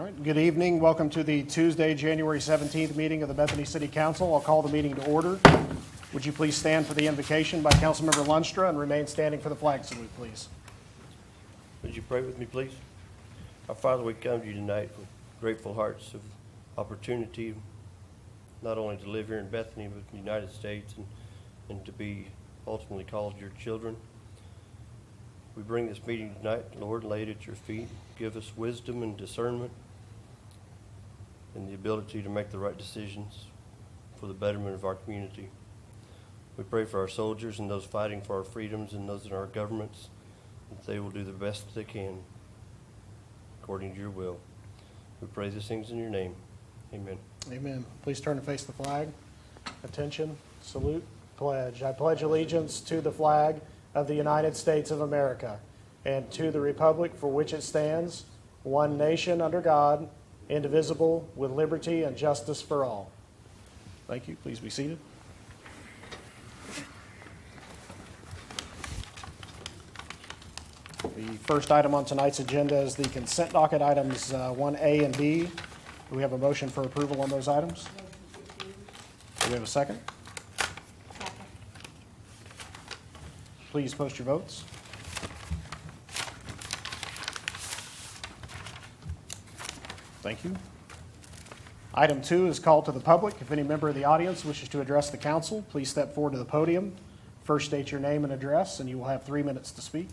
All right, good evening. Welcome to the Tuesday, January 17th meeting of the Bethany City Council. I'll call the meeting to order. Would you please stand for the invocation by Councilmember Lunstra and remain standing for the flag salute, please. Would you pray with me, please? Our Father, we come to you tonight with grateful hearts of opportunity, not only to live here in Bethany, but in the United States, and to be ultimately called your children. We bring this meeting tonight, Lord, lay it at your feet. Give us wisdom and discernment and the ability to make the right decisions for the betterment of our community. We pray for our soldiers and those fighting for our freedoms and those in our governments, that they will do the best that they can according to your will. We pray these things in your name. Amen. Amen. Please turn and face the flag. Attention, salute, pledge. I pledge allegiance to the flag of the United States of America and to the republic for which it stands, one nation under God, indivisible, with liberty and justice for all. Thank you. Please be seated. The first item on tonight's agenda is the consent docket items 1A and B. Do we have a motion for approval on those items? Do we have a second? Second. Please post your votes. Thank you. Item 2 is called to the public. If any member of the audience wishes to address the council, please step forward to the podium. First state your name and address, and you will have 3 minutes to speak.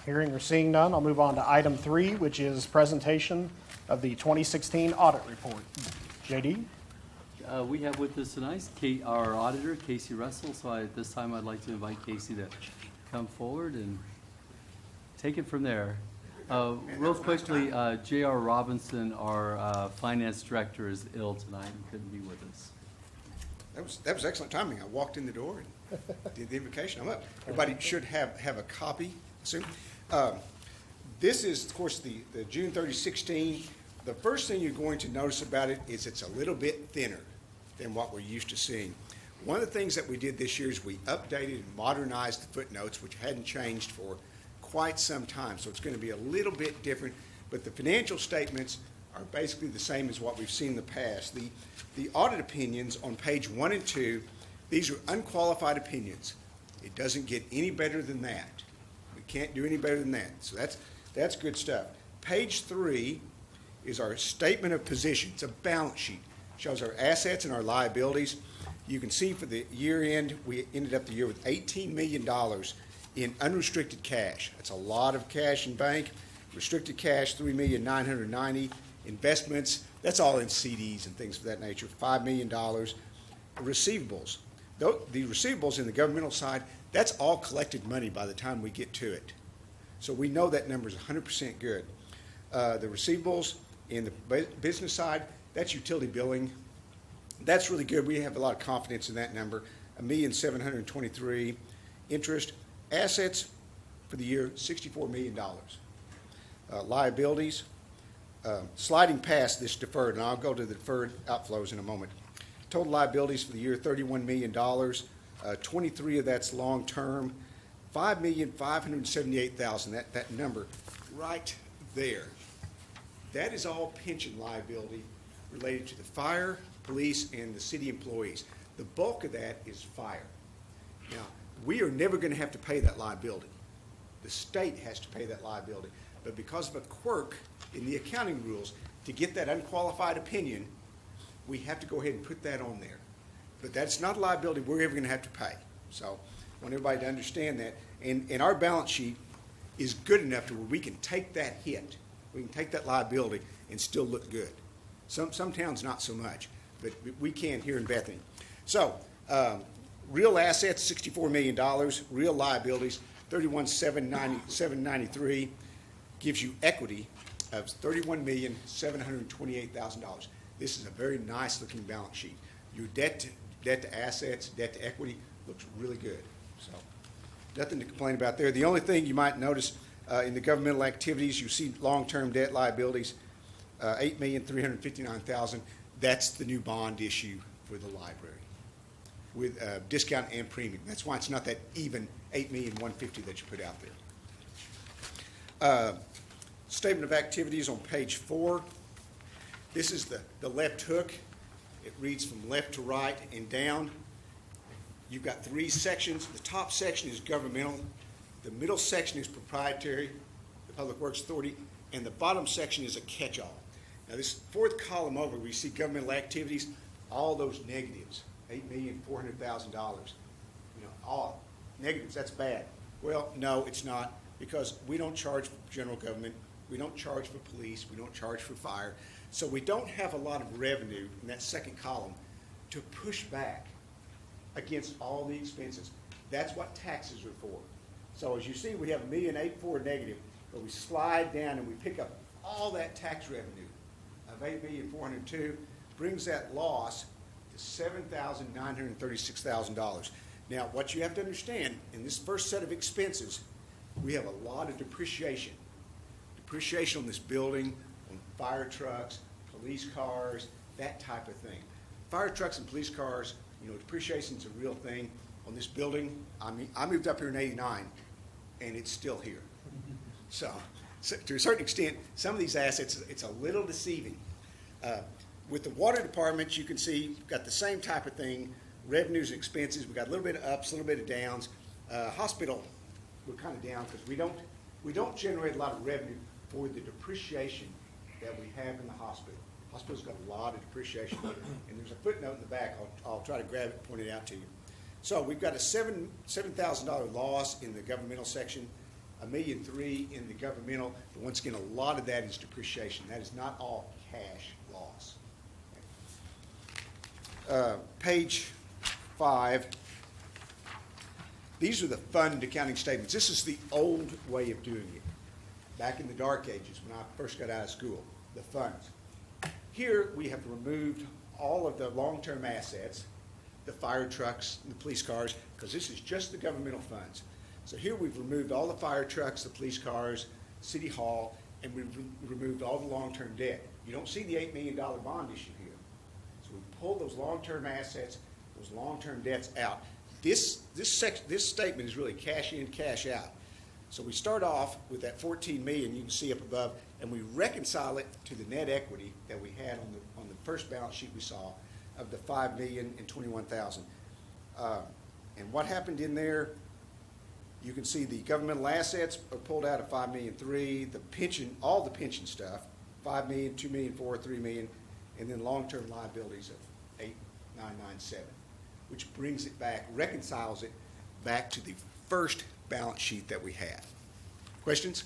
Hearing or seeing none, I'll move on to item 3, which is presentation of the 2016 audit report. JD? We have with us tonight our auditor, Casey Russell. So at this time, I'd like to invite Casey to come forward and take it from there. Real quickly, J.R. Robinson, our finance director, is ill tonight and couldn't be with us. That was excellent timing. I walked in the door and did the invocation. I'm up. Everybody should have a copy soon. This is, of course, the June 30, 16. The first thing you're going to notice about it is it's a little bit thinner than what we're used to seeing. One of the things that we did this year is we updated and modernized the footnotes, which hadn't changed for quite some time. So it's going to be a little bit different, but the financial statements are basically the same as what we've seen in the past. The audit opinions on page 1 and 2, these are unqualified opinions. It doesn't get any better than that. We can't do any better than that. So that's good stuff. Page 3 is our statement of position. It's a balance sheet. Shows our assets and our liabilities. You can see for the year end, we ended up the year with $18 million in unrestricted cash. That's a lot of cash in bank. Restricted cash, $3,990,000. Investments, that's all in CDs and things of that nature, $5 million. Receivables. The receivables in the governmental side, that's all collected money by the time we get to it. So we know that number is 100% good. The receivables in the business side, that's utility billing. That's really good. We have a lot of confidence in that number. $1,723,000. Interest. Assets for the year, $64 million. Liabilities. Sliding past this deferred, and I'll go to the deferred outflows in a moment. Total liabilities for the year, $31 million. 23 of that's long-term. $5,578,000. That number right there. That is all pension liability related to the fire, police, and the city employees. The bulk of that is fire. Now, we are never going to have to pay that liability. The state has to pay that liability. But because of a quirk in the accounting rules, to get that unqualified opinion, we have to go ahead and put that on there. But that's not a liability we're ever going to have to pay. So I want everybody to understand that. And our balance sheet is good enough to where we can take that hit. We can take that liability and still look good. Some towns not so much, but we can here in Bethany. So real assets, $64 million. Real liabilities, $31,793,000. Gives you equity of $31,728,000. This is a very nice looking balance sheet. Your debt to assets, debt to equity looks really good. So nothing to complain about there. The only thing you might notice in the governmental activities, you see long-term debt liabilities, $8,359,000. That's the new bond issue for the library. with discount and premium. That's why it's not that even $8,150,000 that you put out there. Statement of activities on page 4. This is the left hook. It reads from left to right and down. You've got 3 sections. The top section is governmental. The middle section is proprietary, the Public Works Authority, and the bottom section is a catch-all. Now, this 4th column over, where you see governmental activities, all those negatives, $8,400,000. All negatives, that's bad. Well, no, it's not, because we don't charge for general government, we don't charge for police, we don't charge for fire, so we don't have a lot of revenue in that 2nd column to push back against all the expenses. That's what taxes are for. So as you see, we have $1,084,000 negative, but we slide down and we pick up all that tax revenue of $8,402,000, brings that loss to $7,936,000. Now, what you have to understand, in this first set of expenses, we have a lot of depreciation. Depreciation on this building, on fire trucks, police cars, that type of thing. Fire trucks and police cars, depreciation's a real thing. On this building, I moved up here in '89, and it's still here. So to a certain extent, some of these assets, it's a little deceiving. With the water department, you can see we've got the same type of thing, revenues and expenses. We've got a little bit of ups, a little bit of downs. Hospital, we're kind of down because we don't generate a lot of revenue for the depreciation that we have in the hospital. Hospital's got a lot of depreciation, and there's a footnote in the back. I'll try to grab it and point it out to you. So we've got a $7,000 loss in the governmental section, $1,003,000 in the governmental, but once again, a lot of that is depreciation. That is not all cash loss. Page 5. These are the fund accounting statements. This is the old way of doing it. Back in the dark ages, when I first got out of school, the funds. Here we have removed all of the long-term assets, the fire trucks, and the police cars, because this is just the governmental funds. So here we've removed all the fire trucks, the police cars, City Hall, and we've removed all the long-term debt. You don't see the $8 million bond issue here. So we pulled those long-term assets, those long-term debts out. This statement is really cash in, cash out. So we start off with that $14 million you can see up above, and we reconcile it to the net equity that we had on the first balance sheet we saw of the $5,021,000. And what happened in there? You can see the governmental assets are pulled out of $5,003,000, the pension, all the pension stuff, $5 million, $2 million, $3 million, and then long-term liabilities of $8,997, which brings it back, reconciles it back to the first balance sheet that we had. Questions?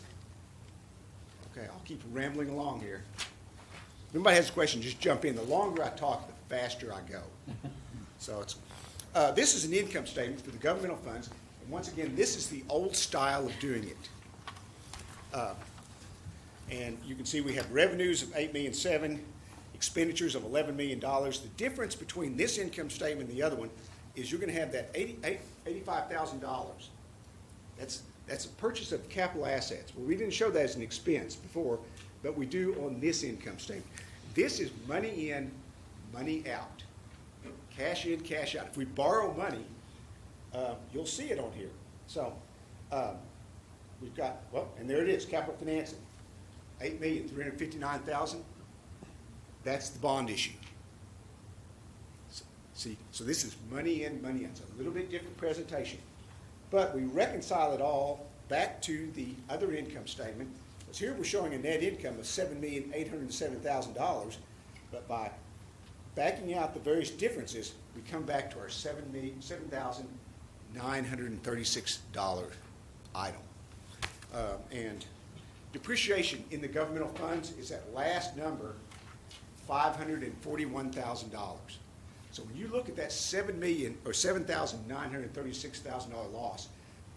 Okay, I'll keep rambling along here. If anybody has a question, just jump in. The longer I talk, the faster I go. So this is an income statement for the governmental funds. And once again, this is the old style of doing it. And you can see we have revenues of $8,007,000, expenditures of $11 million. The difference between this income statement and the other one is you're going to have that $85,000. That's a purchase of capital assets. Well, we didn't show that as an expense before, but we do on this income statement. This is money in, money out. Cash in, cash out. If we borrow money, you'll see it on here. So we've got, well, and there it is, capital financing, $8,359,000. That's the bond issue. So this is money in, money out. It's a little bit different presentation. But we reconcile it all back to the other income statement. Because here we're showing a net income of $7,807,000. But by backing out the various differences, we come back to our $7,936 item. And depreciation in the governmental funds is that last number, $541,000. So when you look at that $7,936,000 loss,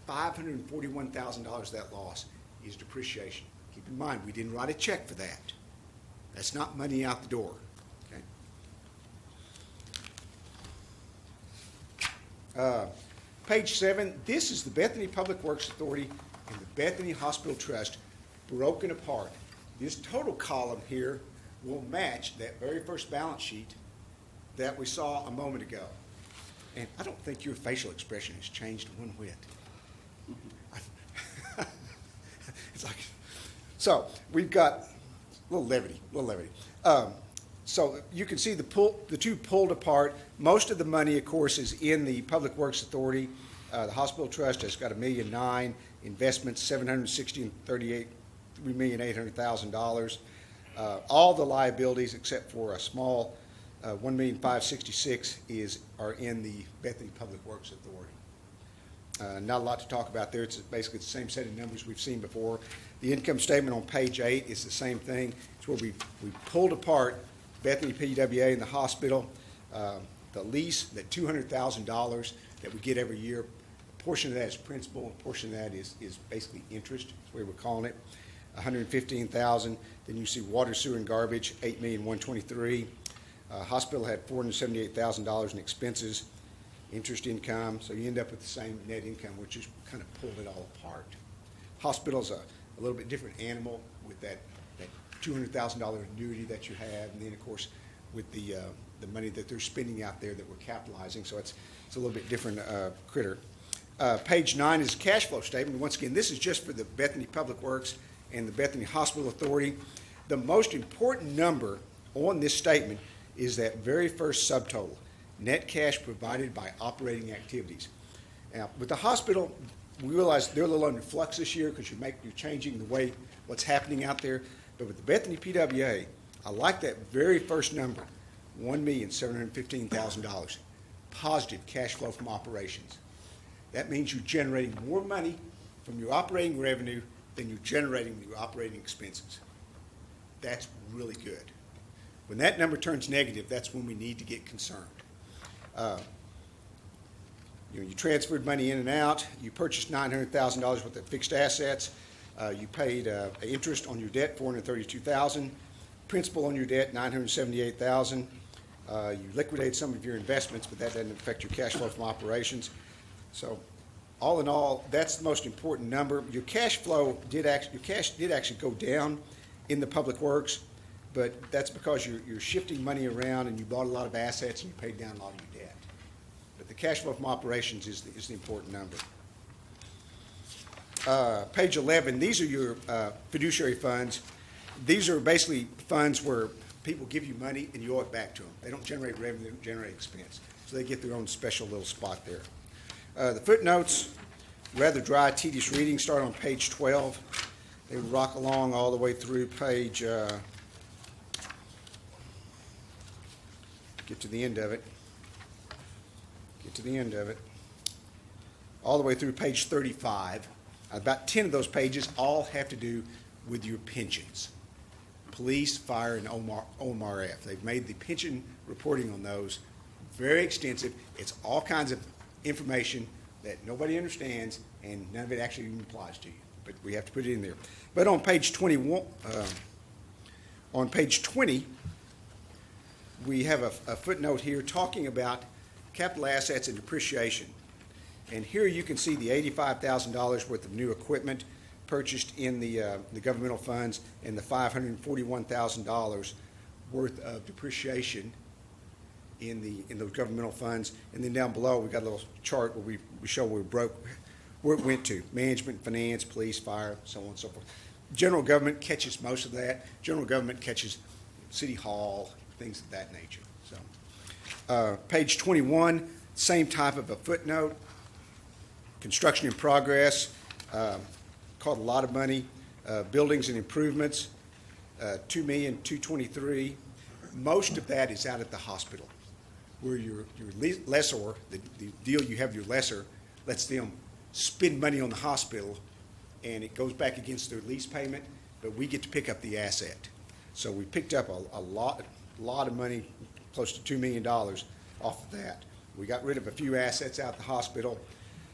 $541,000 of that loss is depreciation. Keep in mind, we didn't write a check for that. That's not money out the door. Okay. Page 7, this is the Bethany Public Works Authority and the Bethany Hospital Trust broken apart. This total column here will match that very first balance sheet that we saw a moment ago. And I don't think your facial expression has changed one whit. It's like, so we've got a little levity. So you can see the two pulled apart. Most of the money, of course, is in the Public Works Authority. The Hospital Trust has got $1.9 million, investments $3,800,000. All the liabilities except for a small $1,566,000 are in the Bethany Public Works Authority. Not a lot to talk about there. It's basically the same set of numbers we've seen before. The income statement on page 8 is the same thing. It's where we pulled apart Bethany PWA and the hospital. The lease, that $200,000 that we get every year, a portion of that is principal, a portion of that is basically interest, is the way we're calling it. $115,000. Then you see water, sewer, and garbage, $8,123,000. Hospital had $478,000 in expenses, interest income, so you end up with the same net income, which is kind of pulled it all apart. Hospital's a little bit different animal with that $200,000 annuity that you have, and then of course with the money that they're spending out there that we're capitalizing, so it's a little bit different critter. Page 9 is a cash flow statement. Once again, this is just for the Bethany Public Works and the Bethany Hospital Authority. The most important number on this statement is that very first subtotal, net cash provided by operating activities. Now, with the hospital, we realize they're a little under flux this year because you're changing the way what's happening out there. But with the Bethany PWA, I like that very first number, $1,715,000, positive cash flow from operations. That means you're generating more money from your operating revenue than you're generating your operating expenses. That's really good. When that number turns negative, that's when we need to get concerned. You transferred money in and out. You purchased $900,000 worth of fixed assets. You paid interest on your debt, $432,000. Principal on your debt, $978,000. You liquidated some of your investments, but that doesn't affect your cash flow from operations. So, all in all, that's the most important number. Your cash flow did actually go down in the Public Works, but that's because you're shifting money around and you bought a lot of assets and you paid down a lot of your debt. But the cash flow from operations is the important number. Page 11, these are your fiduciary funds. These are basically funds where people give you money and you owe it back to them. They don't generate revenue, they don't generate expense. So they get their own special little spot there. The footnotes, rather dry, tedious reading, start on page 12. They rock along all the way through page, get to the end of it. All the way through page 35. About 10 of those pages all have to do with your pensions. Police, fire, and OMRF. They've made the pension reporting on those very extensive. It's all kinds of information that nobody understands, and none of it actually even applies to you. But we have to put it in there. But on page 21, on page 20, we have a footnote here talking about capital assets and depreciation. And here you can see the $85,000 worth of new equipment purchased in the governmental funds and the $541,000 worth of depreciation in those governmental funds. And then down below, we've got a little chart where we show where it went to. Management, finance, police, fire, so on and so forth. General government catches most of that. General government catches City Hall, things of that nature. So, page 21, same type of a footnote. Construction in progress, caught a lot of money. Buildings and improvements, $2,223,000. Most of that is out at the hospital, where your lessor, the deal you have your lessor, lets them spend money on the hospital, and it goes back against their lease payment, but we get to pick up the asset. So we picked up a lot of money, close to $2 million off of that. We got rid of a few assets out the hospital.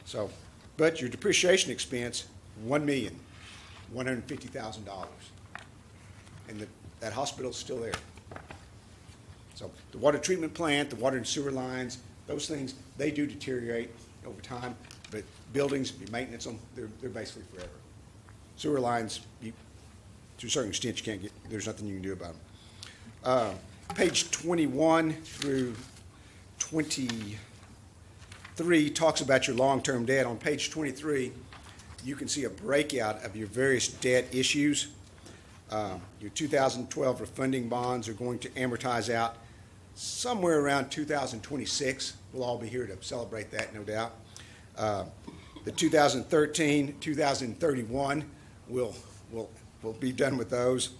So, but your depreciation expense, $1,150,000, and that hospital's still there. So the water treatment plant, the water and sewer lines, those things, they do deteriorate over time, but buildings, if you maintenance them, they're basically forever. Sewer lines, to a certain extent, you can't get, there's nothing you can do about them. Page 21 through 23 3 talks about your long-term debt. On page 23, you can see a breakout of your various debt issues. Your 2012 refunding bonds are going to amortize out somewhere around 2026. We'll all be here to celebrate that, no doubt. The 2013, 2031, we'll be done with those.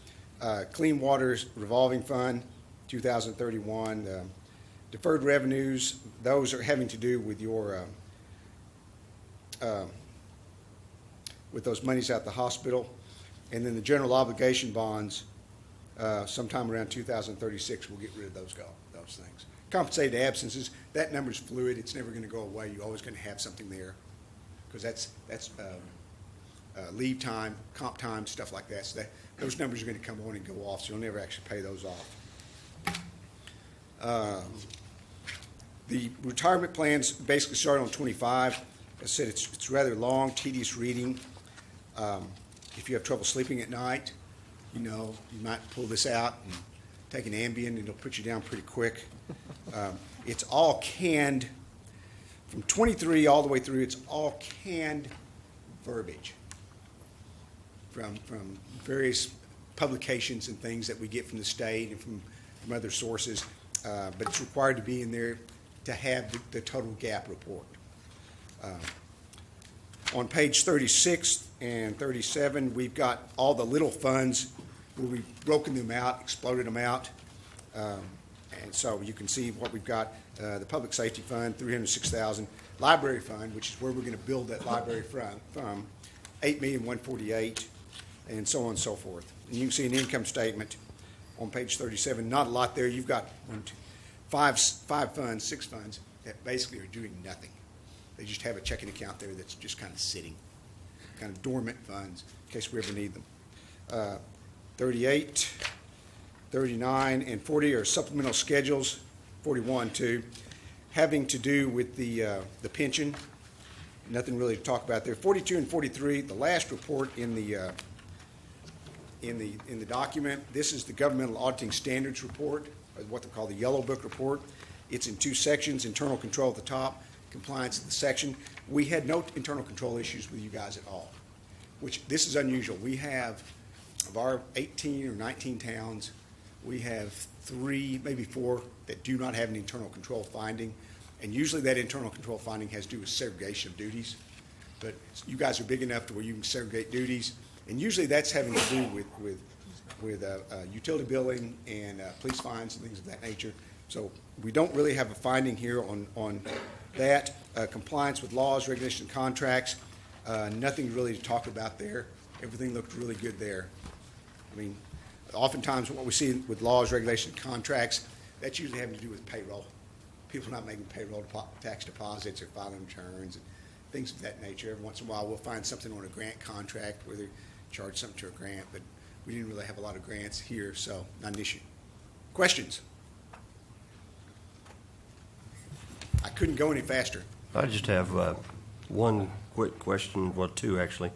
Clean Water's revolving fund, 2031. Deferred revenues, those are having to do with your with those monies at the hospital. And then the general obligation bonds, sometime around 2036, we'll get rid of those things. Compensated absences, that number's fluid. It's never going to go away. You're always going to have something there, because that's leave time, comp time, stuff like that. So those numbers are going to come on and go off, so you'll never actually pay those off. The retirement plans basically start on 25. As I said, it's rather long, tedious reading. If you have trouble sleeping at night, you might pull this out and take an Ambien, and it'll put you down pretty quick. It's all canned, from 23 all the way through, it's all canned verbiage from various publications and things that we get from the state and from other sources. But it's required to be in there to have the total gap report. On page 36 and 37, we've got all the little funds where we've broken them out, exploded them out. And so you can see what we've got. The Public Safety Fund, $306,000. Library Fund, which is where we're going to build that library from, $8,148,000, and so on and so forth. And you can see an income statement on page 37. Not a lot there. You've got six funds that basically are doing nothing. They just have a checking account there that's just kind of sitting, kind of dormant funds in case we ever need them. 38, 39, and 40 are supplemental schedules, 41 too, having to do with the pension. Nothing really to talk about there. 42 and 43, the last report in the document. This is the Governmental Auditing Standards Report, or what they call the Yellow Book Report. It's in 2 sections: internal control at the top, compliance at the section. We had no internal control issues with you guys at all, which this is unusual. We have, of our 18 or 19 towns, we have 3, maybe 4 that do not have an internal control finding. And usually that internal control finding has to do with segregation of duties. But you guys are big enough to where you can segregate duties. And usually that's having to do with utility billing and police fines and things of that nature. So we don't really have a finding here on that. Compliance with laws, regulations, and contracts, nothing really to talk about there. Everything looked really good there. I mean, oftentimes what we see with laws, regulations, and contracts, that's usually having to do with payroll. People not making payroll tax deposits or filing returns and things of that nature. Every once in a while we'll find something on a grant contract where they charge something to a grant, but we didn't really have a lot of grants here, so not an issue. Questions? I couldn't go any faster. I just have one quick question, well, 2 actually.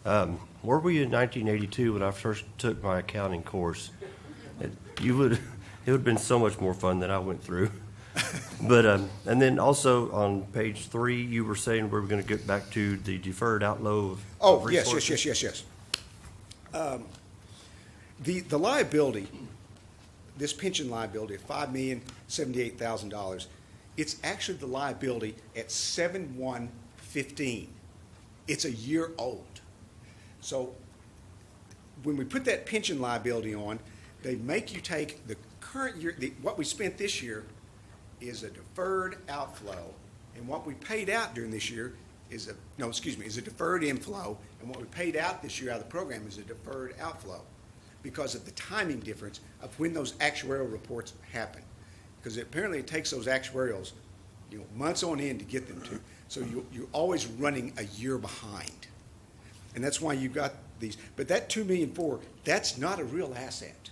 Where were you in 1982 when I first took my accounting course? It would have been so much more fun than I went through. But and then also on page 3, you were saying we're going to get back to the deferred outflow of resources. Yes. The liability, this pension liability of $5,078,000, it's actually the liability at 7/1/15. It's a year old. So when we put that pension liability on, they make you take the current year, what we spent this year is a deferred outflow, and what we paid out during this year is a deferred inflow, and what we paid out this year out of the program is a deferred outflow because of the timing difference of when those actuarial reports happen. Because apparently it takes those actuarials, months on end to get them to. So you're always running a year behind. And that's why you've got these. But that $2.4 million, that's not a real asset.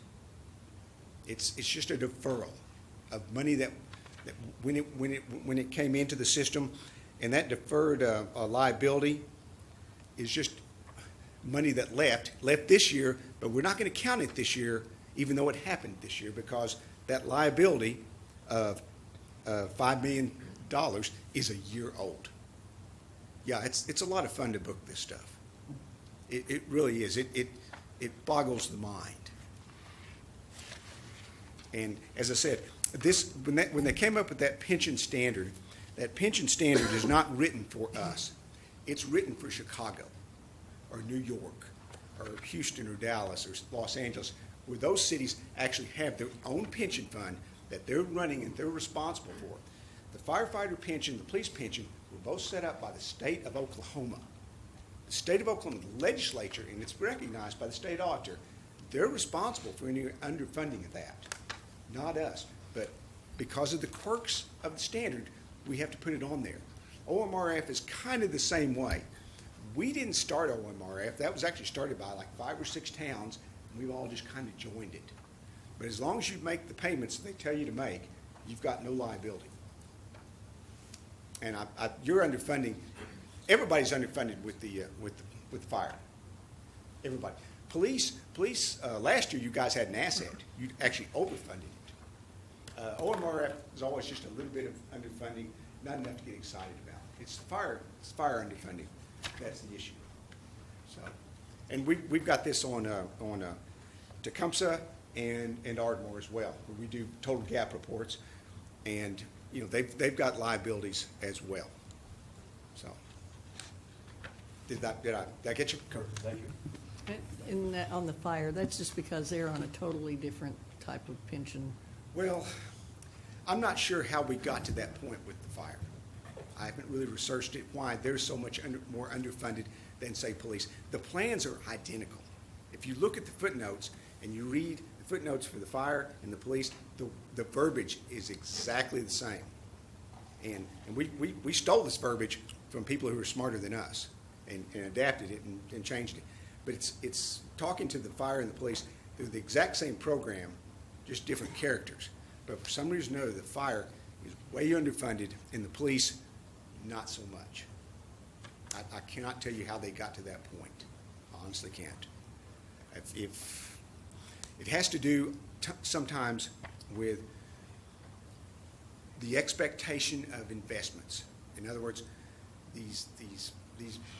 It's just a deferral of money that when it came into the system, and that deferred liability is just money that left this year, but we're not going to count it this year, even though it happened this year, because that liability of $5 million is a year old. Yeah, it's a lot of fun to book this stuff. It really is. It boggles the mind. And as I said, when they came up with that pension standard is not written for us. It's written for Chicago or New York or Houston or Dallas or Los Angeles, where those cities actually have their own pension fund that they're running and they're responsible for. The firefighter pension, the police pension, were both set up by the state of Oklahoma. The state of Oklahoma, the legislature, and it's recognized by the state auditor, they're responsible for any underfunding of that, not us. But because of the quirks of the standard, we have to put it on there. OMRF is kind of the same way. We didn't start OMRF. That was actually started by like 5 or 6 towns, and we've all just kind of joined it. But as long as you make the payments that they tell you to make, you've got no liability. And you're underfunding. Everybody's underfunded with the fire. Everybody. Police. Last year, you guys had an asset. You actually overfunded it. OMRF is always just a little bit of underfunding, not enough to get excited about. It's fire underfunding. That's the issue. So, and we've got this on Tecumseh and Ardmore as well, where we do total gap reports, and you know they've got liabilities as well. So, did I get you covered? Thank you. On the fire, that's just because they're on a totally different type of pension. Well, I'm not sure how we got to that point with the fire. I haven't really researched it, why they're so much more underfunded than, say, police. The plans are identical. If you look at the footnotes and you read the footnotes for the fire and the police, the verbiage is exactly the same. And we stole this verbiage from people who are smarter than us and adapted it and changed it. But it's talking to the fire and the police. They're the exact same program, just different characters. But for some reason or another, the fire is way underfunded and the police, not so much. I cannot tell you how they got to that point. I honestly can't. If it has to do sometimes with the expectation of investments. In other words, these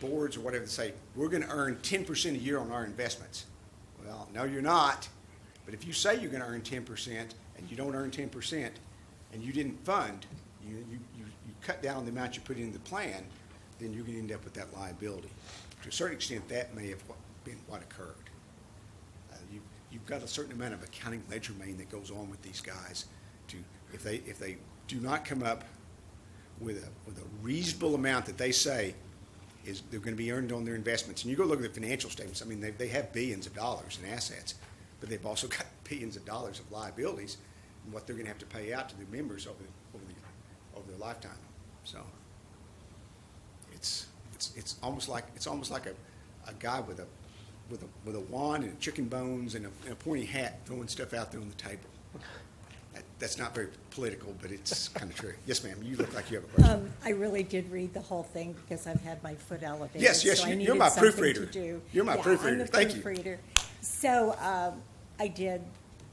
boards or whatever they say, we're going to earn 10% a year on our investments. Well, no, you're not. But if you say you're going to earn 10% and you don't earn 10% and you didn't fund, you cut down the amount you put into the plan, then you're going to end up with that liability. To a certain extent, that may have been what occurred. You've got a certain amount of accounting legerdemain that goes on with these guys. If they do not come up with a reasonable amount that they say is they're going to be earned on their investments, and you go look at the financial statements. I mean, they have billions of dollars in assets, but they've also got billions of dollars of liabilities and what they're going to have to pay out to their members over their lifetime. So it's almost like a guy with a wand and chicken bones and a pointy hat throwing stuff out there on the table. That's not very political, but it's kind of true. Yes, ma'am. You look like you have a question. I really did read the whole thing because I've had my foot elevated. Yes, so I you're needed my something proofreader. to do. You're my proofreader. I'm the Thank you. proofreader. So I did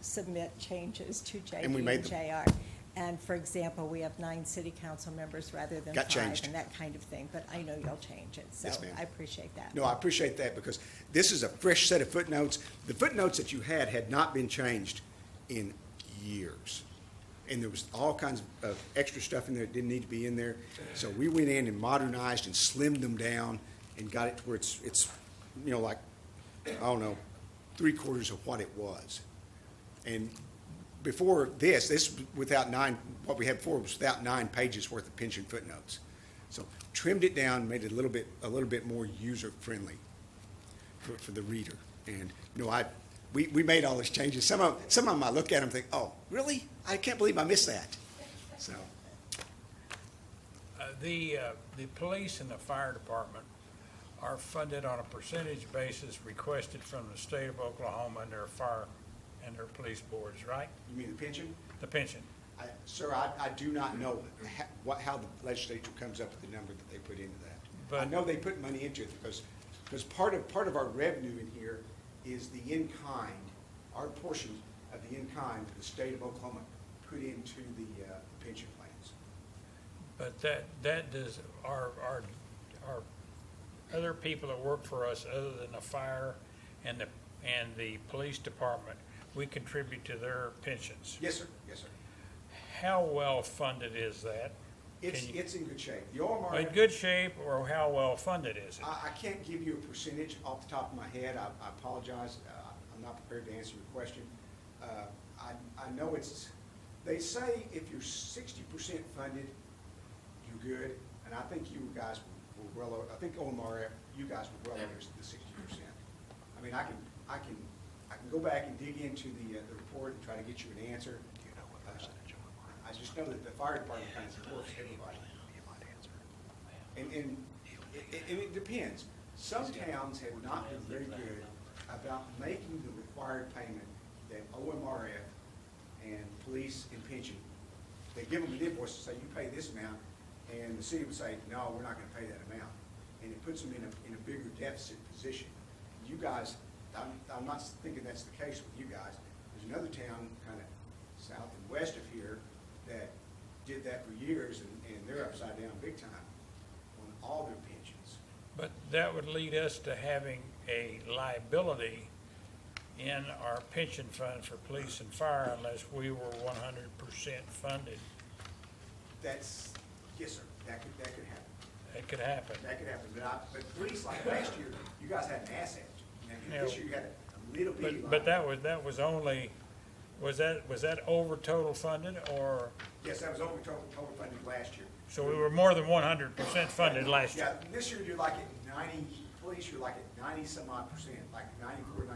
submit changes to JD And we made and them. JR. And for example, we have 9 city council members rather than Got 5 changed. and that kind of thing. But I know you'll change it, so Yes, ma'am. I appreciate that. No, I appreciate that because this is a fresh set of footnotes. The footnotes that you had not been changed in years. And there was all kinds of extra stuff in there that didn't need to be in there. So we went in and modernized and slimmed them down and got it to where it's like, I don't know, 3/4 of what it was. And before this without 9, what we had before was without 9 pages worth of pension footnotes. So trimmed it down, made it a little bit more user friendly for the reader. And we made all these changes. Some of them I look at them and think, oh, really? I can't believe I missed that. So The police and the fire department are funded on a percentage basis requested from the state of Oklahoma and their fire and their police boards, right? you mean the pension? The pension. Sir, I do not know how the legislature comes up with the number that they put into that. I But- know they put money into it because part of our revenue in here is the in-kind, our portion of the in-kind that the state of Oklahoma put into the pension plans. But that does, our other people that work for us, other than the fire and the police department, we contribute to their pensions. Yes, sir. Yes, sir. How well funded is that? It's in good shape. The In OMRF, good shape, or how well funded is it? I can't give you a percentage off the top of my head. I apologize. I'm not prepared to answer your question. I know they say if you're 60% funded, you're good. And I think you guys were well over, I think OMRF, you guys were well over the 60%. I mean, I can go back and dig into the report and try to get you an answer. I just know that the fire department kind of supports everybody. And it depends. Some towns have not been very good about making the required payment that OMRF and police and pension, they give them an invoice to say, you pay this amount, and the city would say, no, we're not gonna pay that amount. And it puts them in a bigger deficit position. You guys, I'm not thinking that's the case with you guys. There's another town kind of south and west of here that did that for years, and they're upside down big time on all their pensions. But that would lead us to having a liability in our pension fund for police and fire unless we were 100% funded. That's, yes, sir, that could happen. That could happen. That could happen, but police, like last year, you guys had an asset. And this year you had a little bitty line. But that was only, was that over total funded, or, Yes, that was over total funded last year. so we were more than 100% funded last year? Yeah, this year you're like at 90, police, you're like at 90 some odd percent, like 94, 95%.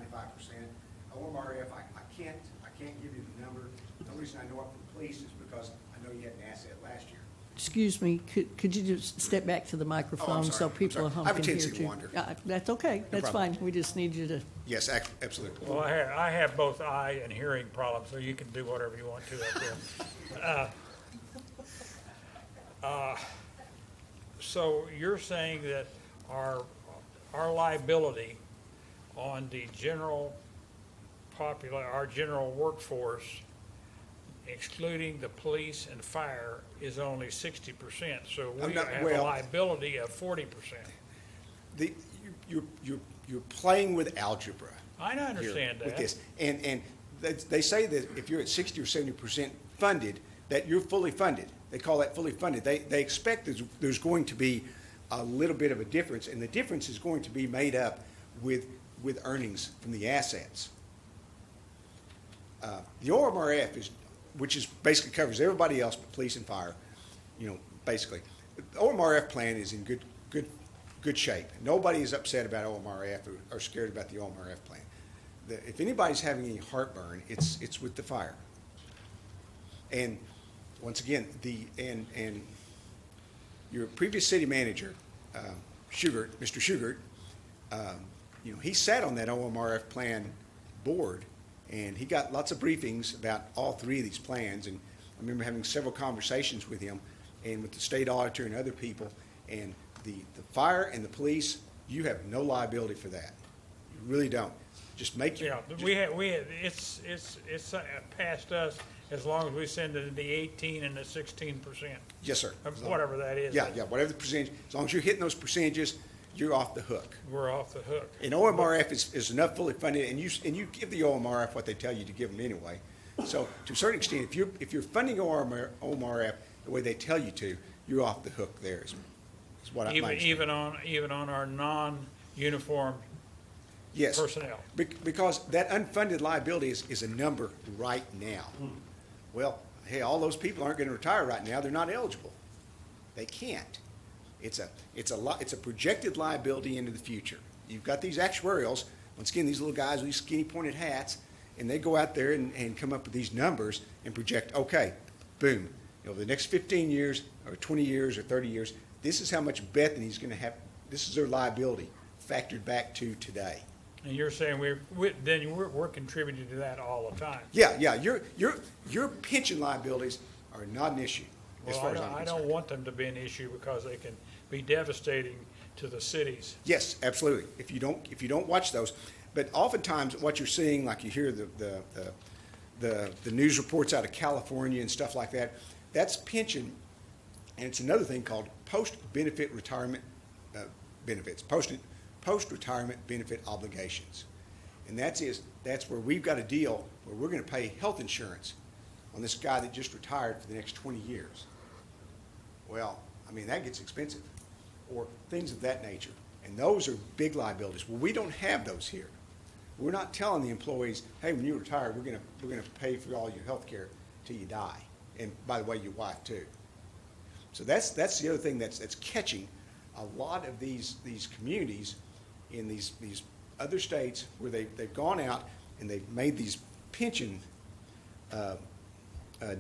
OMRF, I can't give you the number. The only reason I know it from police is because I know you had an asset last year. Excuse me, could you just step back to the microphone so sorry, I'm people sorry. at home I have a can hear tendency to you? wander. That's okay, that's problem. fine. We just need you to, Yes, absolutely. Well, I have both eye and hearing problems, so you can do whatever you want to up there. So you're saying that our liability on the general our general workforce, excluding the police and fire, is only 60%, so we have a liability of 40%. You're playing with algebra. I understand here with that. this. And they say that if you're at 60 or 70% funded, that you're fully funded. They call that fully funded. They expect there's going to be a little bit of a difference, and the difference is going to be made up with earnings from the assets. The OMRF which is basically covers everybody else but police and fire, basically. The OMRF plan is in good shape. Nobody is upset about OMRF or scared about the OMRF plan. If anybody's having any heartburn, it's with the fire. And once again, and your previous city manager, Mr. Shugart, he sat on that OMRF plan board, and he got lots of briefings about all three of these plans. And I remember having several conversations with him and with the state auditor and other people. And the fire and the police, you have no liability for that. You really don't. Just make your. Yeah, it's past us as long as we send it to the 18 and the 16%. Yes, sir. Whatever that is. Yeah, whatever the percentage. As long as you're hitting those percentages, you're off the hook. We're off the hook. And OMRF is enough fully funded, and you give the OMRF what they tell you to give them anyway. So to a certain extent, if you're funding OMRF the way they tell you to, you're off the hook there. Is what I Even on our non-uniformed yes. personnel. Because that unfunded liability is a number right now. Well, hey, all those people aren't going to retire right now. They're not eligible. They can't. It's a projected liability into the future. You've got these actuarials, once again, these little guys with these skinny pointed hats, and they go out there and come up with these numbers and project, okay, boom, the next 15 years or 20 years or 30 years, this is how much Bethany's going to have, this is their liability factored back to today. And you're saying we're contributing to that all the time. Yeah, your pension liabilities are not an issue. As far as I'm I concerned. don't want them to be an issue because they can be devastating to the cities. Yes, absolutely. If you don't watch those, but oftentimes what you're seeing, like you hear the news reports out of California and stuff like that, that's pension And it's another thing called post-benefit retirement benefits, post-retirement benefit obligations. And that's where we've got a deal where we're going to pay health insurance on this guy that just retired for the next 20 years. Well, I mean, that gets expensive, or things of that nature. And those are big liabilities. Well, we don't have those here. We're not telling the employees, hey, when you retire, we're going to pay for all your health care till you die. And by the way, your wife too. So that's the other thing that's catching a lot of these communities in these other states where they've gone out and they've made these pension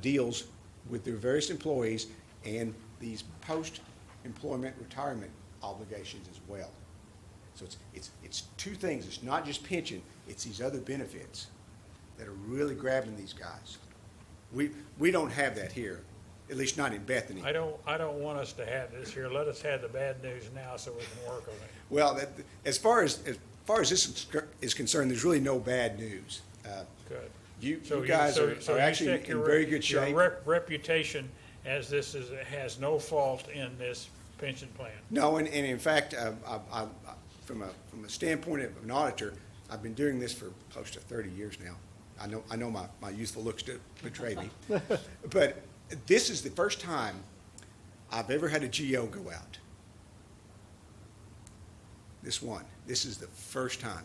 deals with their various employees and these post-employment retirement obligations as well. So it's two things. It's not just pension. It's these other benefits that are really grabbing these guys. We don't have that here, at least not in Bethany. I don't want us to have this here. Let us have the bad news now so we can work on it. Well, as far as this is concerned, there's really no bad news. Good. You So guys are you actually stick in your very good shape. Your reputation as this has no fault in this pension plan. No, and in fact, from a standpoint of an auditor, I've been doing this for close to 30 years now. I know my youthful looks to betray me, but this is the first time I've ever had a GO go out. This is the first time.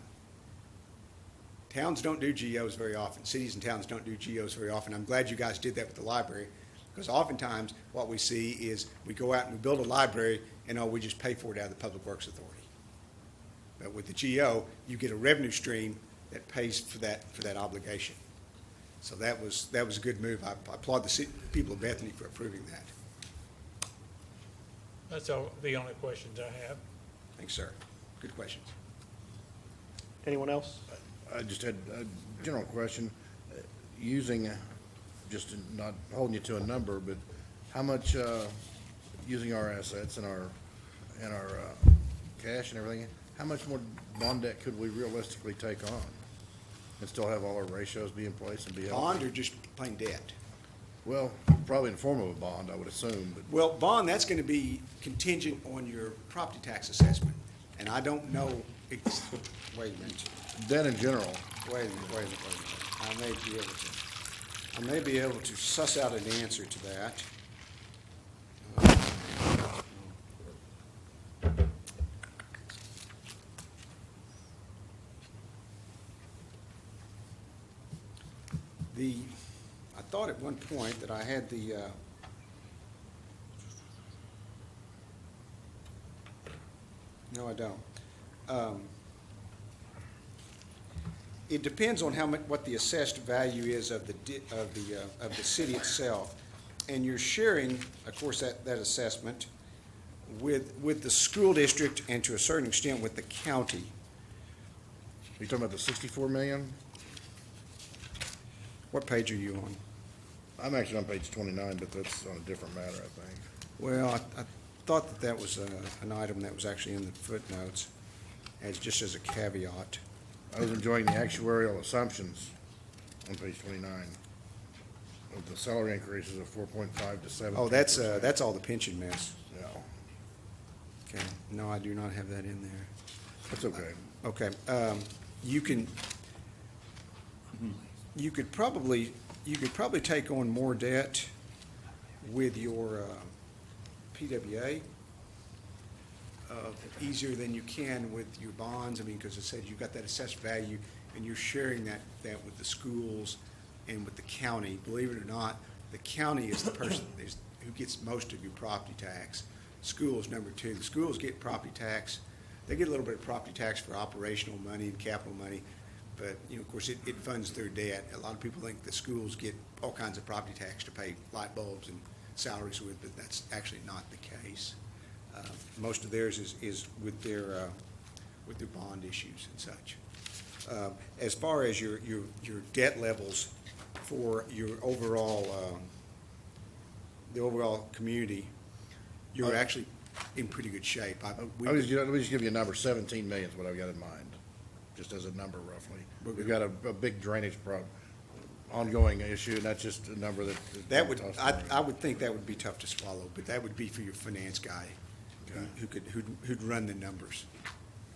Towns don't do GOs very often. Cities and towns don't do GOs very often. I'm glad you guys did that with the library, because oftentimes what we see is we go out and we build a library and we just pay for it out of the Public Works Authority. But with the GO, you get a revenue stream that pays for that obligation. So that was a good move. I applaud the people of Bethany for approving that. That's the only questions I have. Thanks, sir. Good questions. Anyone else? I just had a general question. Using, just not holding you to a number, but how much, using our assets and our cash and everything, how much more bond debt could we realistically take on and still have all our ratios be in place and be healthy? Bond or just plain debt? Well, probably in the form of a bond, I would assume, but Well, bond, that's going to be contingent on your property tax assessment. And I don't know, wait a minute. debt in general. Wait a minute. I may be able to suss out an answer to that. I thought at one point that I had no, I don't. It depends on what the assessed value is of the city itself, and you're sharing, of course, that assessment with the school district and to a certain extent with the county. Are you talking about the 64 million? What page are you on? I'm actually on page 29, but that's on a different matter, I think. Well, I thought that was an item that was actually in the footnotes, just as a caveat. I was enjoying the actuarial assumptions on page 29 of the salary increases of 4.5 to 7. Oh, that's all the pension mess. Yeah, Okay, no, I do not have that in there. that's okay. Okay, you could probably take on more debt with your PWA easier than you can with your bonds. I mean, because it said you've got that assessed value and you're sharing that with the schools and with the county. Believe it or not, the county is the person who gets most of your property tax. Schools, number two. The schools get property tax. They get a little bit of property tax for operational money and capital money, but, of course, it funds their debt. A lot of people think the schools get all kinds of property tax to pay light bulbs and salaries with, but that's actually not the case. Most of theirs is with their bond issues and such. As far as your debt levels for your overall, the overall community, you're actually in pretty good shape. Let me just give you a number. 17 million is what I've got in mind, just as a number roughly. We've got a big drainage problem, ongoing issue, and that's just a number that. That would, I would think that would be tough to swallow, but that would be for your finance guy who'd run the numbers.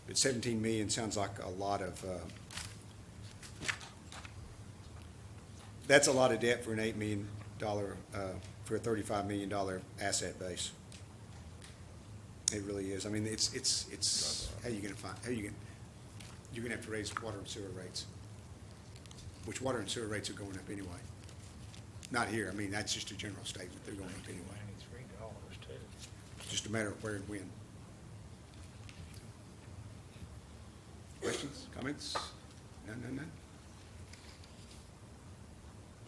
But 17 million sounds like a lot of, that's a lot of debt for an $8 million, for a $35 million asset base. It really is. I mean, it's, how you gonna you're gonna have to raise water and sewer rates, which water and sewer rates are going up anyway. Not here. I mean, that's just a general statement. They're going up anyway. $93 too. It's just a matter of where and when. Questions, comments? None?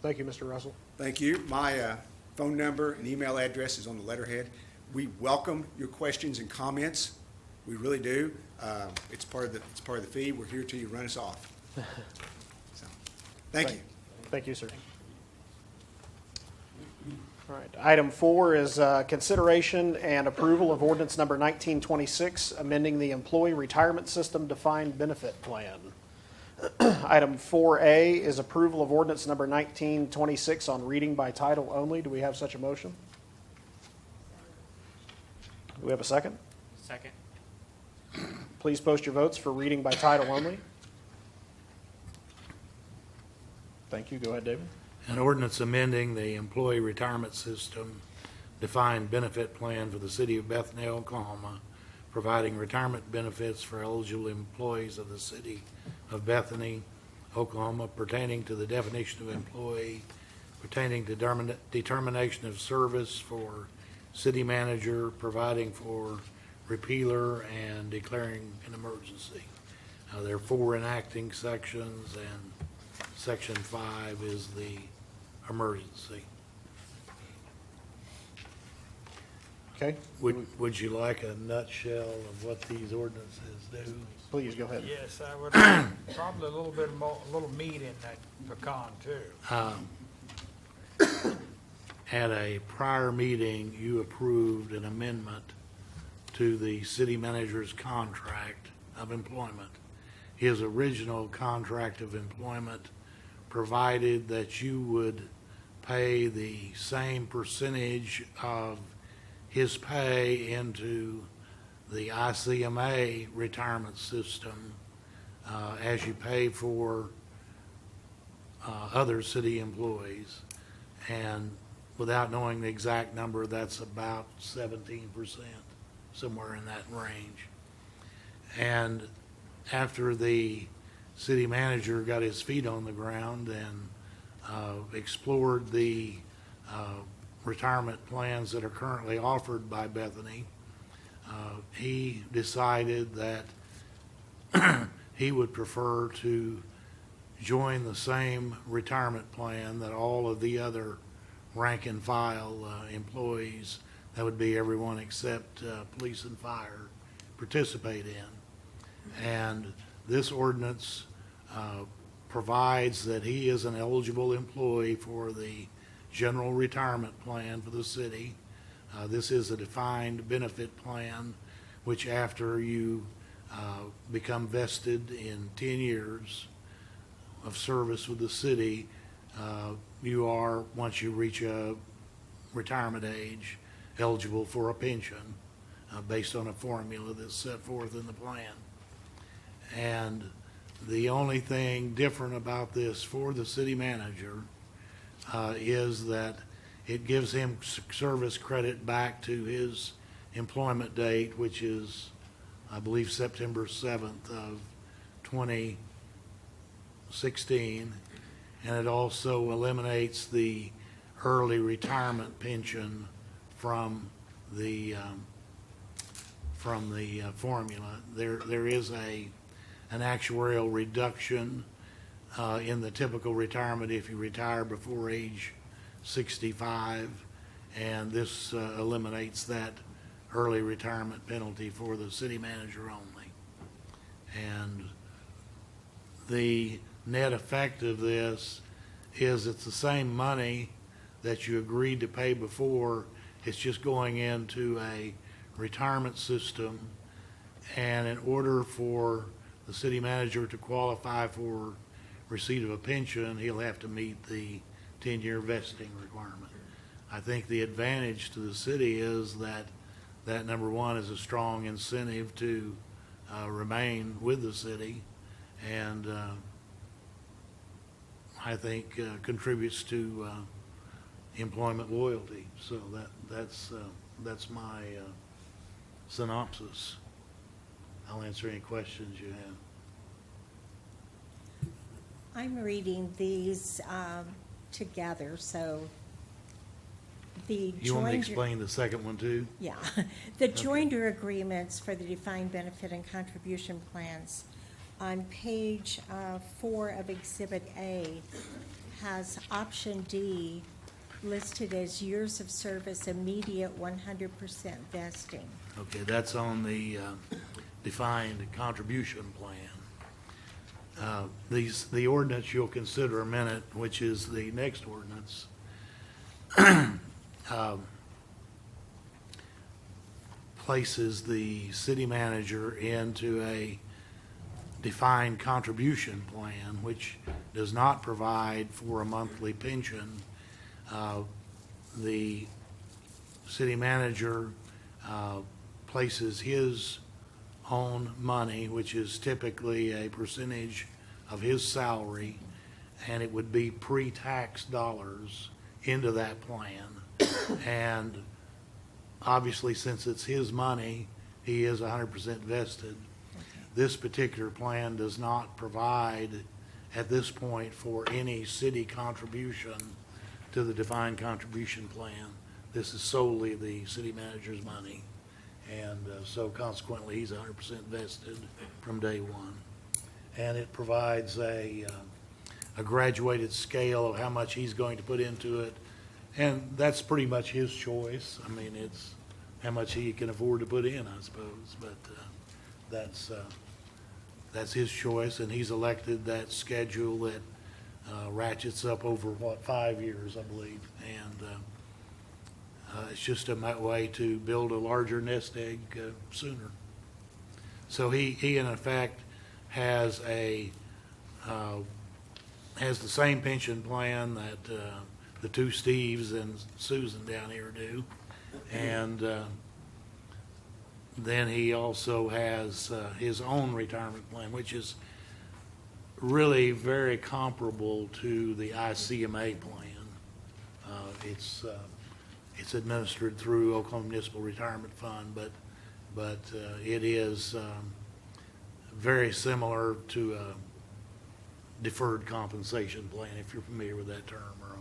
Thank you, Mr. Russell. Thank you. My phone number and email address is on the letterhead. We welcome your questions and comments. We really do. It's part of the fee. We're here till you run us off. So, thank you. Thank you, sir. All right, item 4 is consideration and approval of ordinance number 1926, amending the employee retirement system defined benefit plan. Item 4A is approval of ordinance number 1926 on reading by title only. Do we have such a motion? Do we have a second? Second. Please post your votes for reading by title only. Thank you. Go ahead, David. An ordinance amending the employee retirement system defined benefit plan for the city of Bethany, Oklahoma, providing retirement benefits for eligible employees of the city of Bethany, Oklahoma, pertaining to the definition of employee, pertaining to determination of service for city manager, providing for repealer, and declaring an emergency. There are 4 enacting sections, and Section 5 is the emergency. Okay, Would you like a nutshell of what these ordinances do? please go ahead. Yes, I would, probably a little bit more, a little meat in that pecan too. At a prior meeting, you approved an amendment to the city manager's contract of employment. His original contract of employment provided that you would pay the same percentage of his pay into the ICMA retirement system as you pay for other city employees. And without knowing the exact number, that's about 17%, somewhere in that range. And after the city manager got his feet on the ground and explored the retirement plans that are currently offered by Bethany, he decided that he would prefer to join the same retirement plan that all of the other rank and file employees, that would be everyone except police and fire, participate in. And this ordinance provides that he is an eligible employee for the general retirement plan for the city. This is a defined benefit plan, which after you become vested in 10 years of service with the city, you are, once you reach a retirement age, eligible for a pension based on a formula that's set forth in the plan. And the only thing different about this for the city manager is that it gives him service credit back to his employment date, which is, I believe, September 7th of 2016. And it also eliminates the early retirement pension from the formula. There is an actuarial reduction in the typical retirement if you retire before age 65, and this eliminates that early retirement penalty for the city manager only. And the net effect of this is it's the same money that you agreed to pay before. It's just going into a retirement system, and in order for the city manager to qualify for receipt of a pension, he'll have to meet the 10-year vesting requirement. I think the advantage to the city is that number one is a strong incentive to remain with the city, and I think contributes to employment loyalty. So that's my synopsis. I'll answer any questions you have. I'm reading these together, so the You want me to joint, explain the second one too? yeah, the joinder agreements for the defined benefit and contribution plans on page 4 of Exhibit A has option D listed as years of service, immediate 100% vesting. Okay, that's on the defined contribution plan. The ordinance you'll consider a minute, which is the next ordinance, places the city manager into a defined contribution plan, which does not provide for a monthly pension. The city manager places his own money, which is typically a percentage of his salary, and it would be pre-tax dollars into that plan. And obviously, since it's his money, he is 100% vested. This particular plan does not provide, at this point, for any city contribution to the defined contribution plan. This is solely the city manager's money. And so consequently, he's 100% vested from day one. And it provides a graduated scale of how much he's going to put into it. And that's pretty much his choice. I mean, it's how much he can afford to put in, I suppose. But that's his choice, and he's elected that schedule that ratchets up over, 5 years, I believe. And it's just a way to build a larger nest egg sooner. So he in effect has the same pension plan that the two Steves and Susan down here do, and then he also has his own retirement plan, which is really very comparable to the ICMA plan. It's administered through Oklahoma Municipal Retirement Fund, but it is very similar to a deferred compensation plan, if you're familiar with that term, or a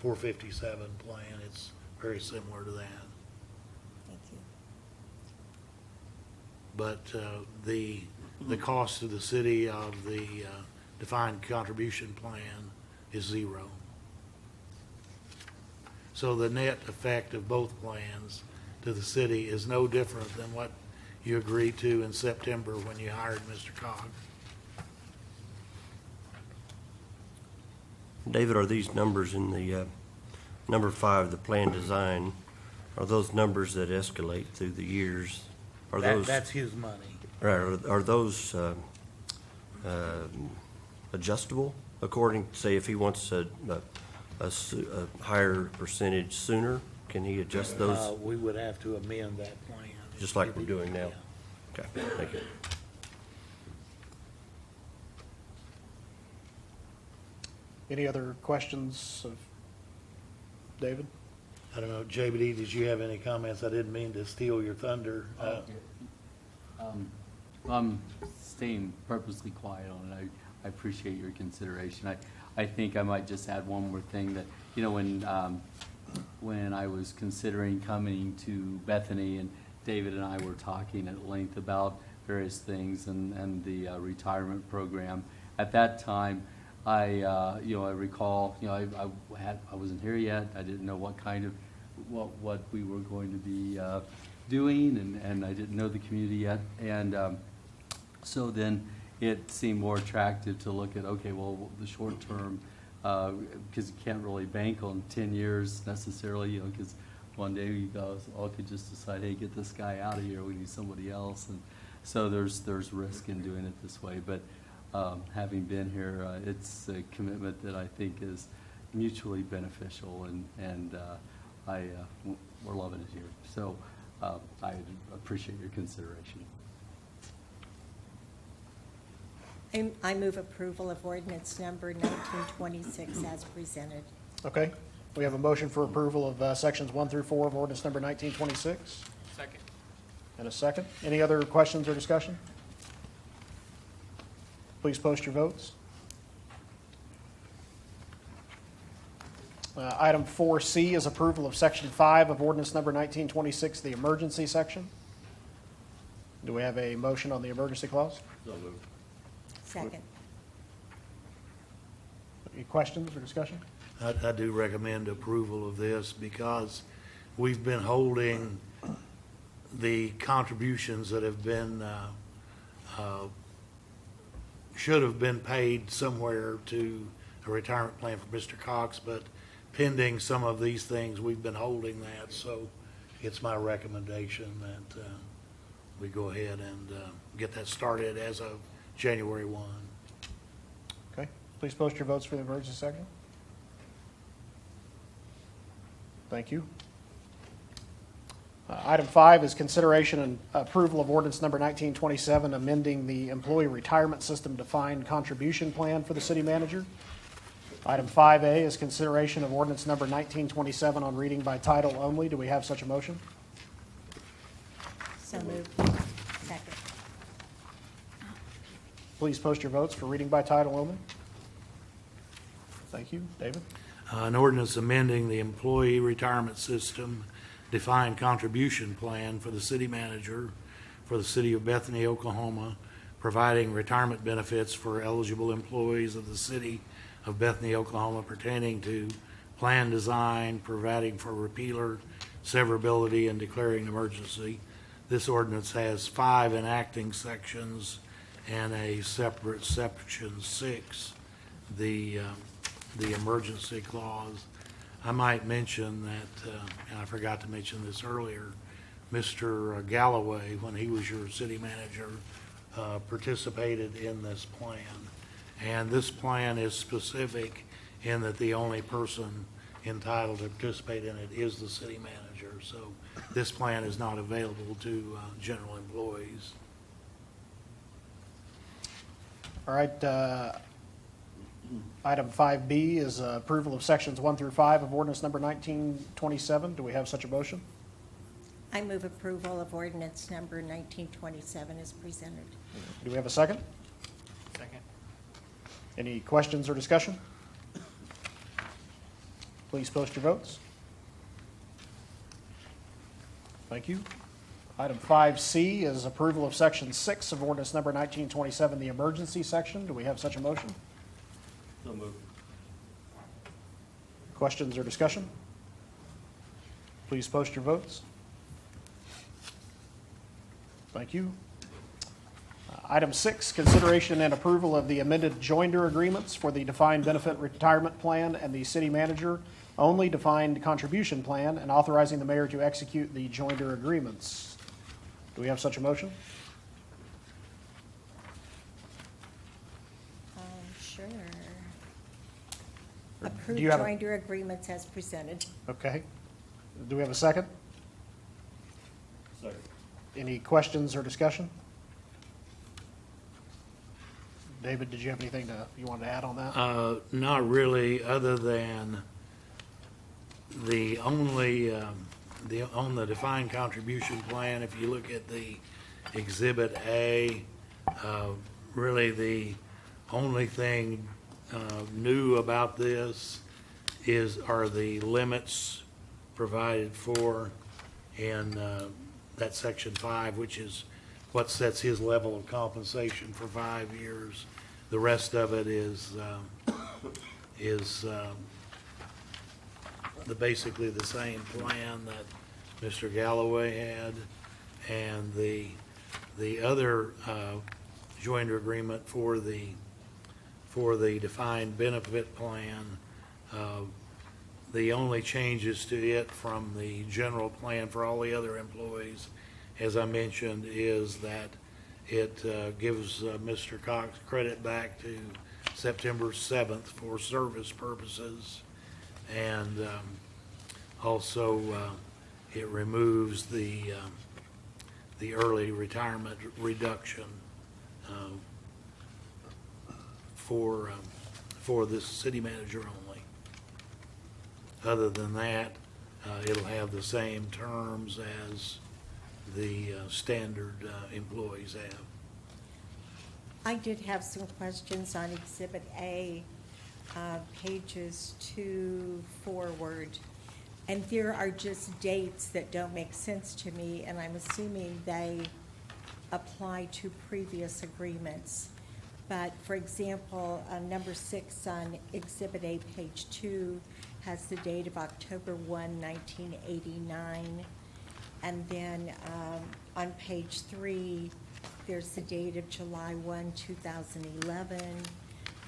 457 plan. It's very similar to that. Thank you. But the cost to the city of the defined contribution plan is zero. So the net effect of both plans to the city is no different than what you agreed to in September when you hired Mr. Cogg. David, are these numbers in the number 5, the plan design, are those numbers that escalate through the years? Are those That's his money. right? Are those adjustable according, say, if he wants a higher percentage sooner? Can he adjust those We would have to amend that plan. just like we're doing now? Okay, thank you. Any other questions of David? I don't know, JBD, did you have any comments? I didn't mean to steal your thunder. I'm staying purposely quiet on it. I appreciate your consideration. I think I might just add one more thing that, when I was considering coming to Bethany, and David and I were talking at length about various things and the retirement program, at that time, I recall, I wasn't here yet. I didn't know what kind of, what we were going to be doing, and I didn't know the community yet. And so then it seemed more attractive to look at, okay, well, the short term, because you can't really bank on 10 years necessarily, because one day you guys all could just decide, hey, get this guy out of here, we need somebody else. And so there's risk in doing it this way. But having been here. It's a commitment that I think is mutually beneficial, and we're loving it here. So I appreciate your consideration. I move approval of ordinance number 1926 as presented. Okay, we have a motion for approval of sections 1 through 4 of ordinance number 1926. Second. And a second. Any other questions or discussion? Please post your votes. Item 4C is approval of section 5 of ordinance number 1926, the emergency section. Do we have a motion on the emergency clause? Second. Any questions or discussion? I do recommend approval of this because we've been holding the contributions that have been, should have been paid somewhere to a retirement plan for Mr. Cox, but pending some of these things, we've been holding that. So it's my recommendation that we go ahead and get that started as of January 1. Okay, please post your votes for the emergency section. Thank you. Item 5 is consideration and approval of ordinance number 1927, amending the employee retirement system defined contribution plan for the city manager. Item 5A is consideration of ordinance number 1927 on reading by title only. Do we have such a motion? So moved. Second. Please post your votes for reading by title only. Thank you. David? An ordinance amending the employee retirement system defined contribution plan for the city manager for the city of Bethany, Oklahoma, providing retirement benefits for eligible employees of the city of Bethany, Oklahoma pertaining to plan design, providing for repealer, severability, and declaring an emergency. This ordinance has 5 enacting sections and a separate section 6, the emergency clause. I might mention that, and I forgot to mention this earlier, Mr. Galloway, when he was your city manager, participated in this plan. And this plan is specific in that the only person entitled to participate in it is the city manager. So this plan is not available to general employees. All right. Item 5B is approval of sections 1 through 5 of ordinance number 1927. Do we have such a motion? I move approval of ordinance number 1927 as presented. Do we have a second? Second. Any questions or discussion? Please post your votes. Thank you. Item 5C is approval of section 6 of ordinance number 1927, the emergency section. Do we have such a motion? So moved. Questions or discussion? Please post your votes. Thank you. Item 6, consideration and approval of the amended joinder agreements for the defined benefit retirement plan and the city manager only defined contribution plan, and authorizing the mayor to execute the joinder agreements. Do we have such a motion? Sure. Do Approved you have a- joinder agreements as presented. Okay. Do we have a second? Second. Any questions or discussion? David, did you have anything you wanted to add on that? Not really, other than the only, on the defined contribution plan, if you look at the Exhibit A, really the only thing new about this are the limits provided for in that Section 5, which is what sets his level of compensation for 5 years. The rest of it is basically the same plan that Mr. Galloway had, and the other joinder agreement for the defined benefit plan. The only changes to it from the general plan for all the other employees, as I mentioned, is that It gives Mr. Cox credit back to September 7th for service purposes. And also, it removes the early retirement reduction for the city manager only. Other than that, it'll have the same terms as the standard employees have. I did have some questions on Exhibit A, pages 2 forward. And there are just dates that don't make sense to me, and I'm assuming they apply to previous agreements. But for example, number 6 on Exhibit A, page 2, has the date of October 1, 1989. And then on page 3, there's the date of July 1, 2011.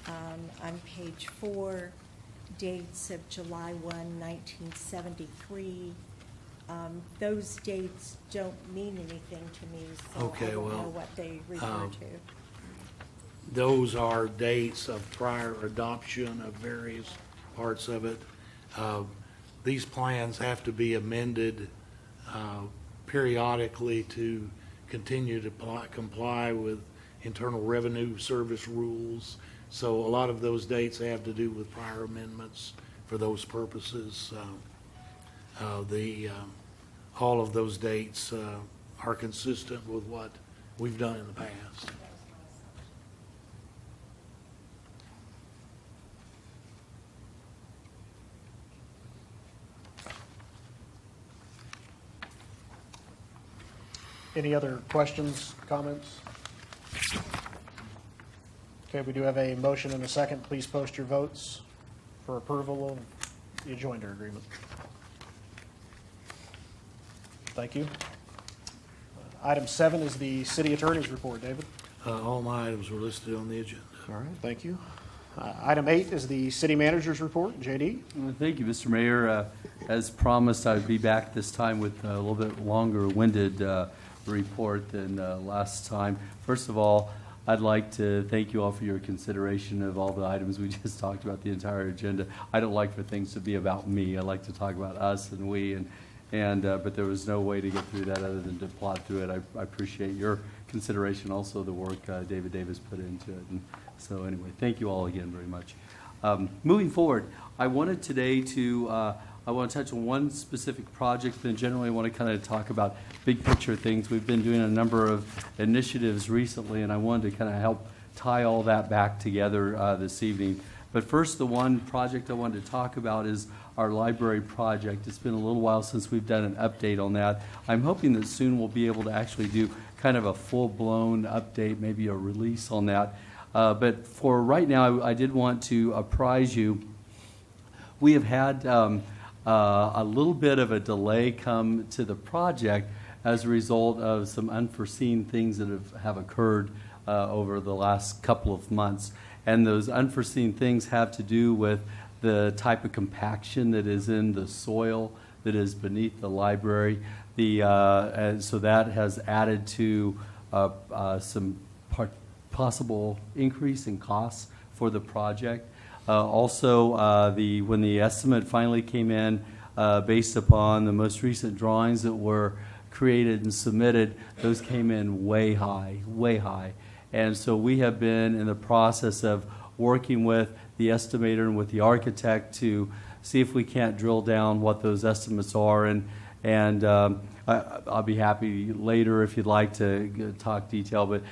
On page 4, dates of July 1, 1973. Those dates don't mean anything to me, so I Okay, don't well, know what they refer to. Those are dates of prior adoption of various parts of it. These plans have to be amended periodically to continue to comply with Internal Revenue Service rules. So a lot of those dates have to do with prior amendments for those purposes. All of those dates are consistent with what we've done in the past. Any other questions, comments? Okay, we do have a motion and a second. Please post your votes for approval of the adjoinder agreement. Thank you. Item 7 is the city attorney's report. David? All my items were listed on the agenda. All right, thank you. Item 8 is the city manager's report. JD? Well, thank you, Mr. Mayor. As promised, I would be back this time with a little bit longer-winded report than last time. First of all, I'd like to thank you all for your consideration of all the items we just talked about, the entire agenda. I don't like for things to be about me. I like to talk about us and we, but there was no way to get through that other than to plot through it. I appreciate your consideration, also the work David Davis put into it. And so anyway, thank you all again very much. Moving forward, I wanted today to I want to touch on one specific project, then generally I want to kind of talk about big picture things. We've been doing a number of initiatives recently, and I wanted to kind of help tie all that back together this evening. But first, the one project I wanted to talk about is our library project. It's been a little while since we've done an update on that. I'm hoping that soon we'll be able to actually do kind of a full-blown update, maybe a release on that. But for right now, I did want to apprise you. We have had a little bit of a delay come to the project as a result of some unforeseen things that have occurred over the last couple of months. And those unforeseen things have to do with the type of compaction that is in the soil that is beneath the library. And so that has added to some possible increase in costs for the project. Also, when the estimate finally came in, based upon the most recent drawings that were created and submitted, those came in way high, way high. And so we have been in the process of working with the estimator and with the architect to see if we can't drill down what those estimates are. And I'll be happy later if you'd like to talk detail, but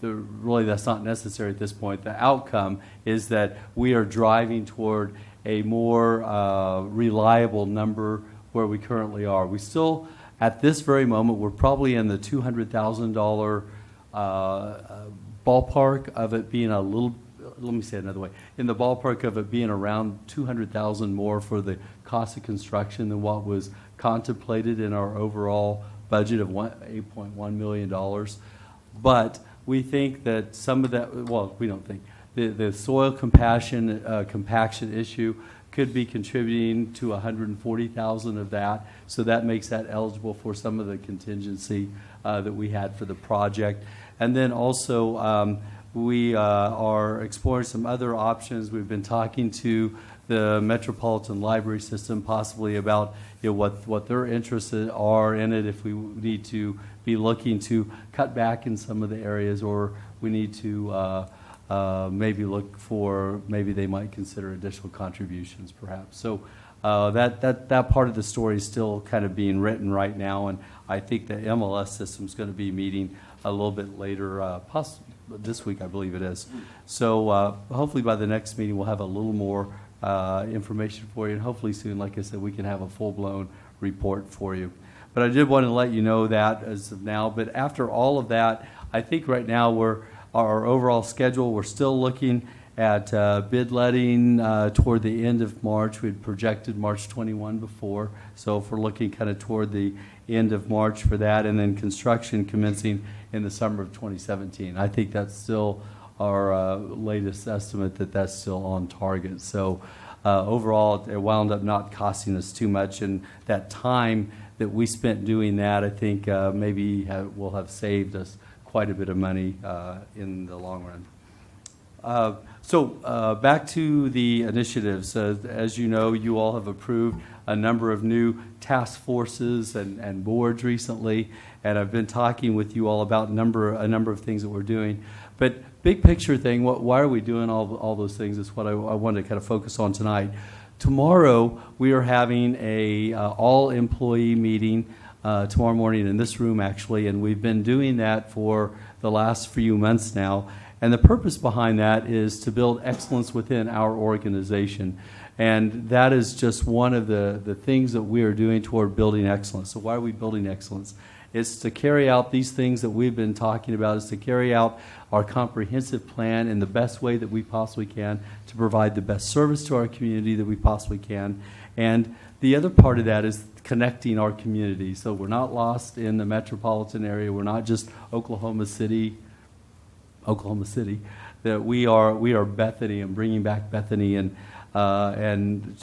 really that's not necessary at this point. The outcome is that we are driving toward a more reliable number where we currently are. We still, at this very moment, we're probably in the $200,000 ballpark of it being a little, let me say it another way, in the ballpark of it being around $200,000 more for the cost of construction than what was contemplated in our overall budget of $8.1 million. But we think that some of that, well, we don't think, the soil compaction issue could be contributing to $140,000 of that. So that makes that eligible for some of the contingency that we had for the project. And then also, we are exploring some other options. We've been talking to the Metropolitan Library System possibly about what their interests are in it, if we need to be looking to cut back in some of the areas, or we need to maybe look for, maybe they might consider additional contributions perhaps. So that part of the story is still kind of being written right now, and I think the MLS system is going to be meeting a little bit later, possibly this week, I believe it is. So hopefully by the next meeting we'll have a little more information for you, and hopefully soon, like I said, we can have a full-blown report for you. But I did want to let you know that as of now. But after all of that, I think right now our overall schedule, we're still looking at bid letting toward the end of March. We'd projected March 21 before, so if we're looking kind of toward the end of March for that, and then construction commencing in the summer of 2017. I think that's still our latest estimate, that's still on target. So overall, it wound up not costing us too much, and that time that we spent doing that, I think maybe will have saved us quite a bit of money in the long run. So back to the initiatives. As you know, you all have approved a number of new task forces and boards recently, and I've been talking with you all about a number of things that we're doing. But big picture thing, why are we doing all those things is what I wanted to kind of focus on tonight. Tomorrow, we are having a all-employee meeting tomorrow morning in this room, actually, and we've been doing that for the last few months now. And the purpose behind that is to build excellence within our organization. And that is just one of the things that we are doing toward building excellence. So why are we building excellence? It's to carry out these things that we've been talking about, is to carry out our comprehensive plan in the best way that we possibly can, to provide the best service to our community that we possibly can. And the other part of that is connecting our community. So we're not lost in the metropolitan area. We're not just Oklahoma City, that we are Bethany, and bringing back Bethany and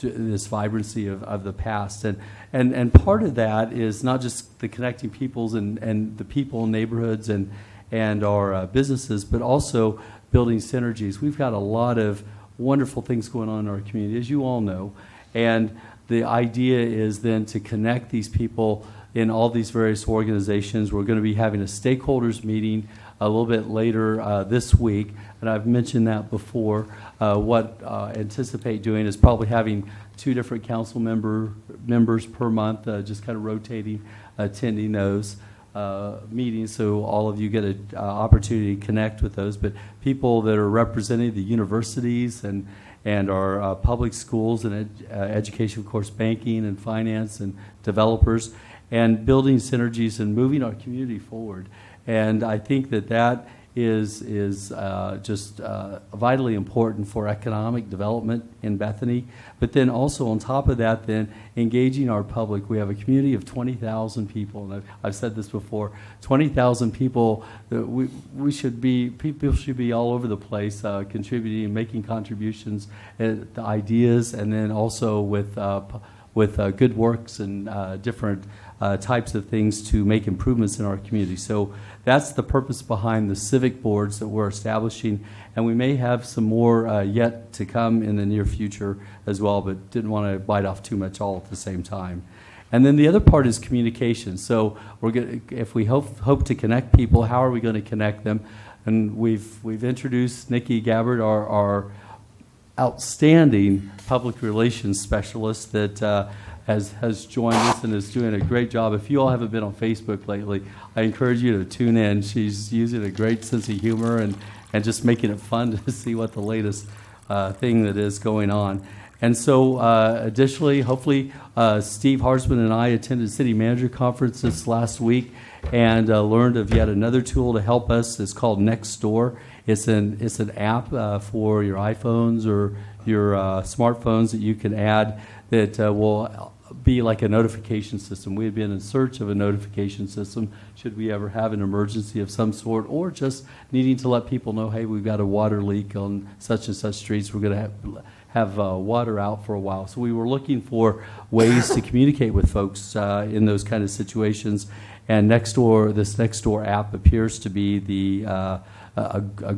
this vibrancy of the past. And part of that is not just the connecting peoples and the people, neighborhoods, and our businesses, but also building synergies. We've got a lot of wonderful things going on in our community, as you all know. And the idea is then to connect these people in all these various organizations. We're going to be having a stakeholders meeting a little bit later this week, and I've mentioned that before. What anticipate doing is probably having 2 different council members per month, just kind of rotating, attending those meetings, so all of you get an opportunity to connect with those. But people that are representing the universities and our public schools and education, of course, banking and finance and developers, and building synergies and moving our community forward. And I think that is just vitally important for economic development in Bethany. But then also on top of that, then engaging our public. We have a community of 20,000 people, and I've said this before, 20,000 people. People should be all over the place contributing and making contributions, the ideas, and then also with good works and different types of things to make improvements in our community. So that's the purpose behind the civic boards that we're establishing, and we may have some more yet to come in the near future as well, but didn't want to bite off too much all at the same time. And then the other part is communication. So if we hope to connect people, how are we going to connect them? And we've introduced Nikki Gabbard, our outstanding public relations specialist that has joined us and is doing a great job. If you all haven't been on Facebook lately, I encourage you to tune in. She's using a great sense of humor and just making it fun to see what the latest thing that is going on. And so additionally, hopefully, Steve Harsman and I attended City Manager Conference this last week and learned of yet another tool to help us. It's called Nextdoor. It's an app for your iPhones or your smartphones that you can add that will be like a notification system. We had been in search of a notification system should we ever have an emergency of some sort, or just needing to let people know, hey, we've got a water leak on such and such streets. We're going to have water out for a while. So we were looking for ways to communicate with folks in those kind of situations. And Nextdoor, this Nextdoor app appears to be a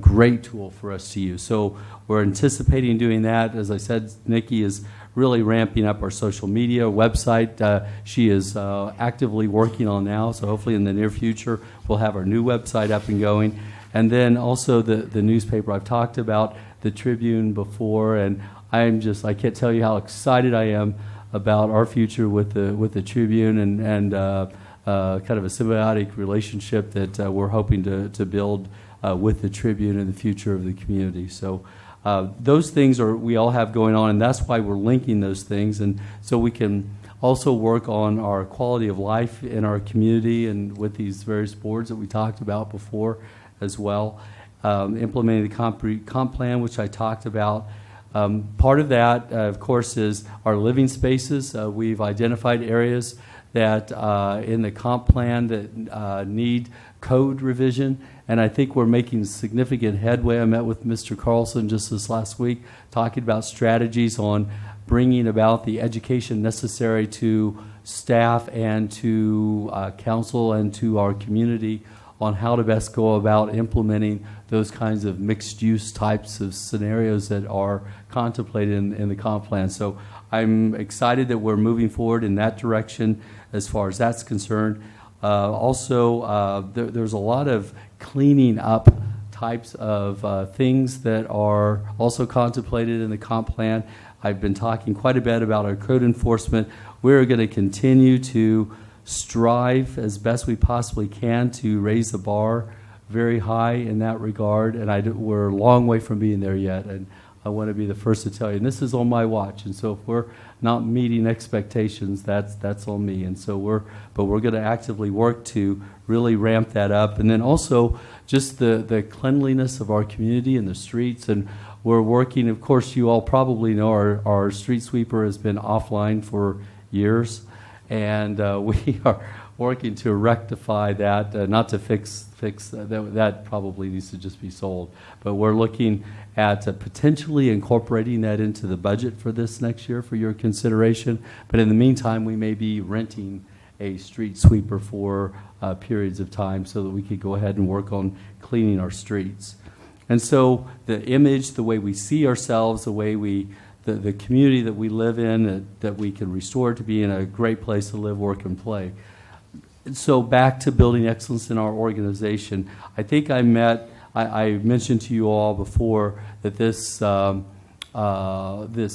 great tool for us to use. So we're anticipating doing that. As I said, Nikki is really ramping up our social media website. She is actively working on now, so hopefully in the near future we'll have our new website up and going. And then also the newspaper I've talked about, the Tribune before, and I can't tell you how excited I am about our future with the Tribune and kind of a symbiotic relationship that we're hoping to build with the Tribune and the future of the community. So those things we all have going on, and that's why we're linking those things, and so we can also work on our quality of life in our community and with these various boards that we talked about before as well. Implementing the comp plan, which I talked about. Part of that, of course, is our living spaces. We've identified areas that in the comp plan that need code revision, and I think we're making significant headway. I met with Mr. Carlson just this last week talking about strategies on bringing about the education necessary to staff and to council and to our community on how to best go about implementing those kinds of mixed-use types of scenarios that are contemplated in the comp plan. So I'm excited that we're moving forward in that direction as far as that's concerned. There's a lot of cleaning up types of things that are also contemplated in the comp plan. I've been talking quite a bit about our code enforcement. We're going to continue to strive as best we possibly can to raise the bar very high in that regard, and we're a long way from being there yet, and I want to be the first to tell you, and this is on my watch, and so if we're not meeting expectations, that's on me, and so we're going to actively work to really ramp that up, and then also just the cleanliness of our community and the streets, and we're working, of course, you all probably know our street sweeper has been offline for years, and we are working to rectify that, not to fix that probably needs to just be sold. But we're looking at potentially incorporating that into the budget for this next year for your consideration. But in the meantime, we may be renting a street sweeper for periods of time so that we could go ahead and work on cleaning our streets. And so the image, the way we see ourselves, the way the community that we live in, that we can restore to be in a great place to live, work, and play. And so back to building excellence in our organization. I think I mentioned to you all before that this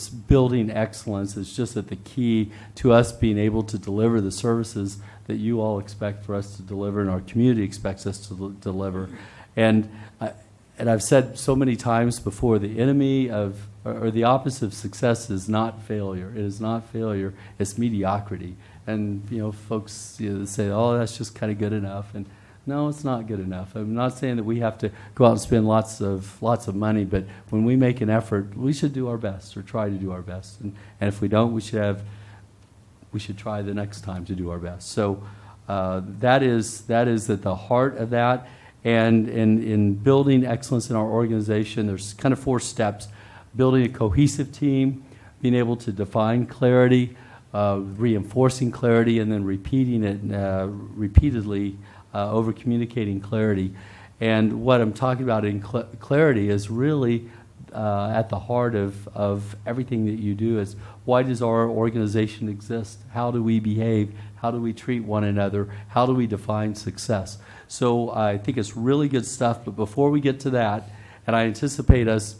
building excellence is just at the key to us being able to deliver the services that you all expect for us to deliver and our community expects us to deliver. And I've said so many times before, the enemy or the opposite of success is not failure. It is not failure, it's mediocrity. And folks say, oh, that's just kind of good enough. And no, it's not good enough. I'm not saying that we have to go out and spend lots of money, but when we make an effort, we should do our best or try to do our best. And if we don't, we should try the next time to do our best. So that is at the heart of that. And in building excellence in our organization, there's kind of 4 steps: building a cohesive team, being able to define clarity, reinforcing clarity, and then repeating it repeatedly, over communicating clarity. And what I'm talking about in clarity is really at the heart of everything that you do is, why does our organization exist? How do we behave? How do we treat one another? How do we define success? So I think it's really good stuff, but before we get to that, and I anticipate us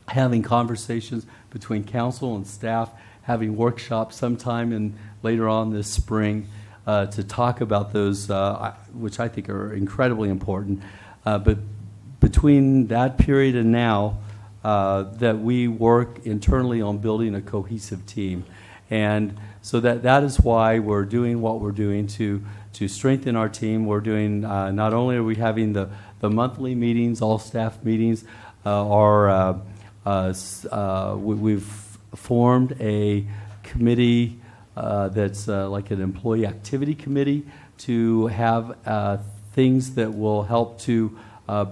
having conversations between council and staff, having workshops sometime later on this spring to talk about those, which I think are incredibly important. But between that period and now, that we work internally on building a cohesive team. And so that is why we're doing what we're doing to strengthen our team. We're doing, not only are we having the monthly meetings, all staff meetings, we've formed a committee that's like an employee activity committee to have things that will help to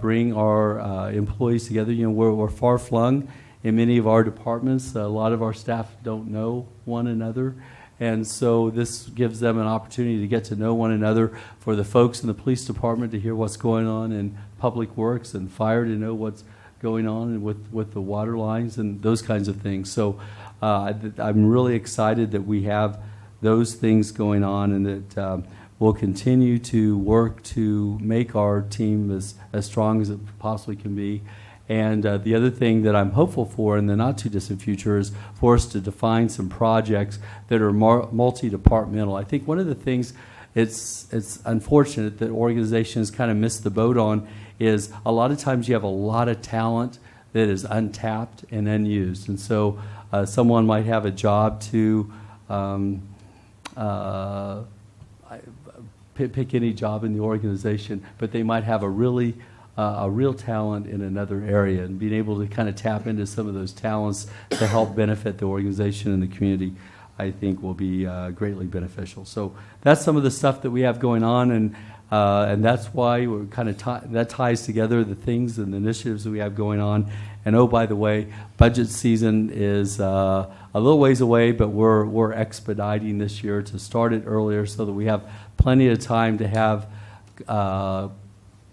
bring our employees together. We're far-flung in many of our departments. A lot of our staff don't know one another, And so this gives them an opportunity to get to know one another, for the folks in the police department to hear what's going on in public works, and fire to know what's going on with the water lines and those kinds of things. So I'm really excited that we have those things going on, and that we'll continue to work to make our team as strong as it possibly can be. And the other thing that I'm hopeful for in the not-too-distant future is for us to define some projects that are multi-departmental. I think one of the things it's unfortunate that organizations kind of miss the boat on is a lot of times you have a lot of talent that is untapped and unused. And so someone might have a job to pick any job in the organization, but they might have a real talent in another area, and being able to kind of tap into some of those talents to help benefit the organization and the community, I think will be greatly beneficial. So that's some of the stuff that we have going on, and that's why we're kind of that ties together the things and the initiatives that we have going on. And oh, by the way, budget season is a little ways away, but we're expediting this year to start it earlier so that we have plenty of time to have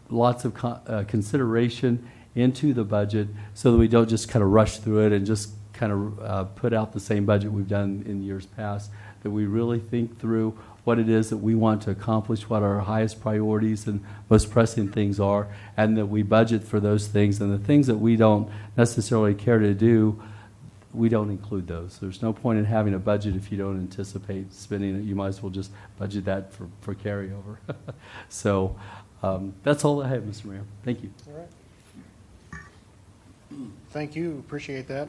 lots of consideration into the budget, so that we don't just kind of rush through it and just kind of put out the same budget we've done in years past, that we really think through what it is that we want to accomplish, what our highest priorities and most pressing things are, and that we budget for those things. And the things that we don't necessarily care to do, we don't include those. There's no point in having a budget if you don't anticipate spending it. You might as well just budget that for carryover. So that's all I have, Mr. Mayor. Thank you. All right. Thank you. Appreciate that.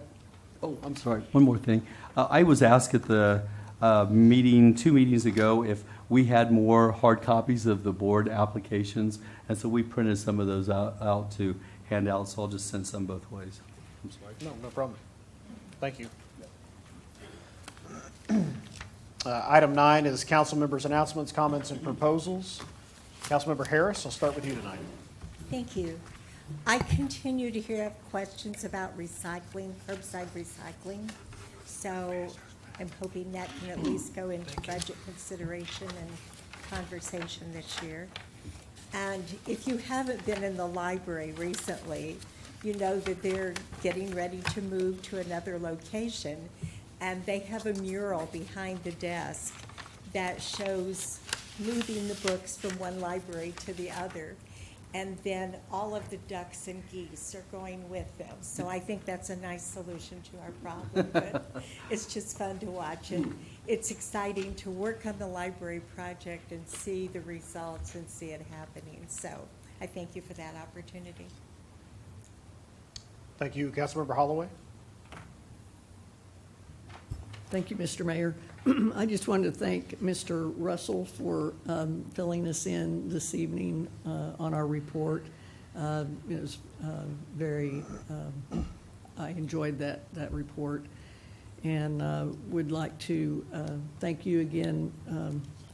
Oh, I'm sorry. One more thing. I was asked at the meeting 2 meetings ago if we had more hard copies of the board applications, and so we printed some of those out to hand out, so I'll just send some both ways. I'm sorry. No problem. Thank you. Item 9 is council members' announcements, comments, and proposals. Councilmember Harris, I'll start with you tonight. Thank you. I continue to hear questions about recycling, curbside recycling. So I'm hoping that can at least go into budget consideration and conversation this year. And if you haven't been in the library recently, you know that they're getting ready to move to another location. And they have a mural behind the desk that shows moving the books from one library to the other. And then all of the ducks and geese are going with them. So I think that's a nice solution to our problem. But it's just fun to watch. And it's exciting to work on the library project and see the results and see it happening. So I thank you for that opportunity. Thank you. Councilmember Holloway. Thank you, Mr. Mayor. I just wanted to thank Mr. Russell for filling us in this evening on our report. It was very, I enjoyed that report. And would like to thank you again,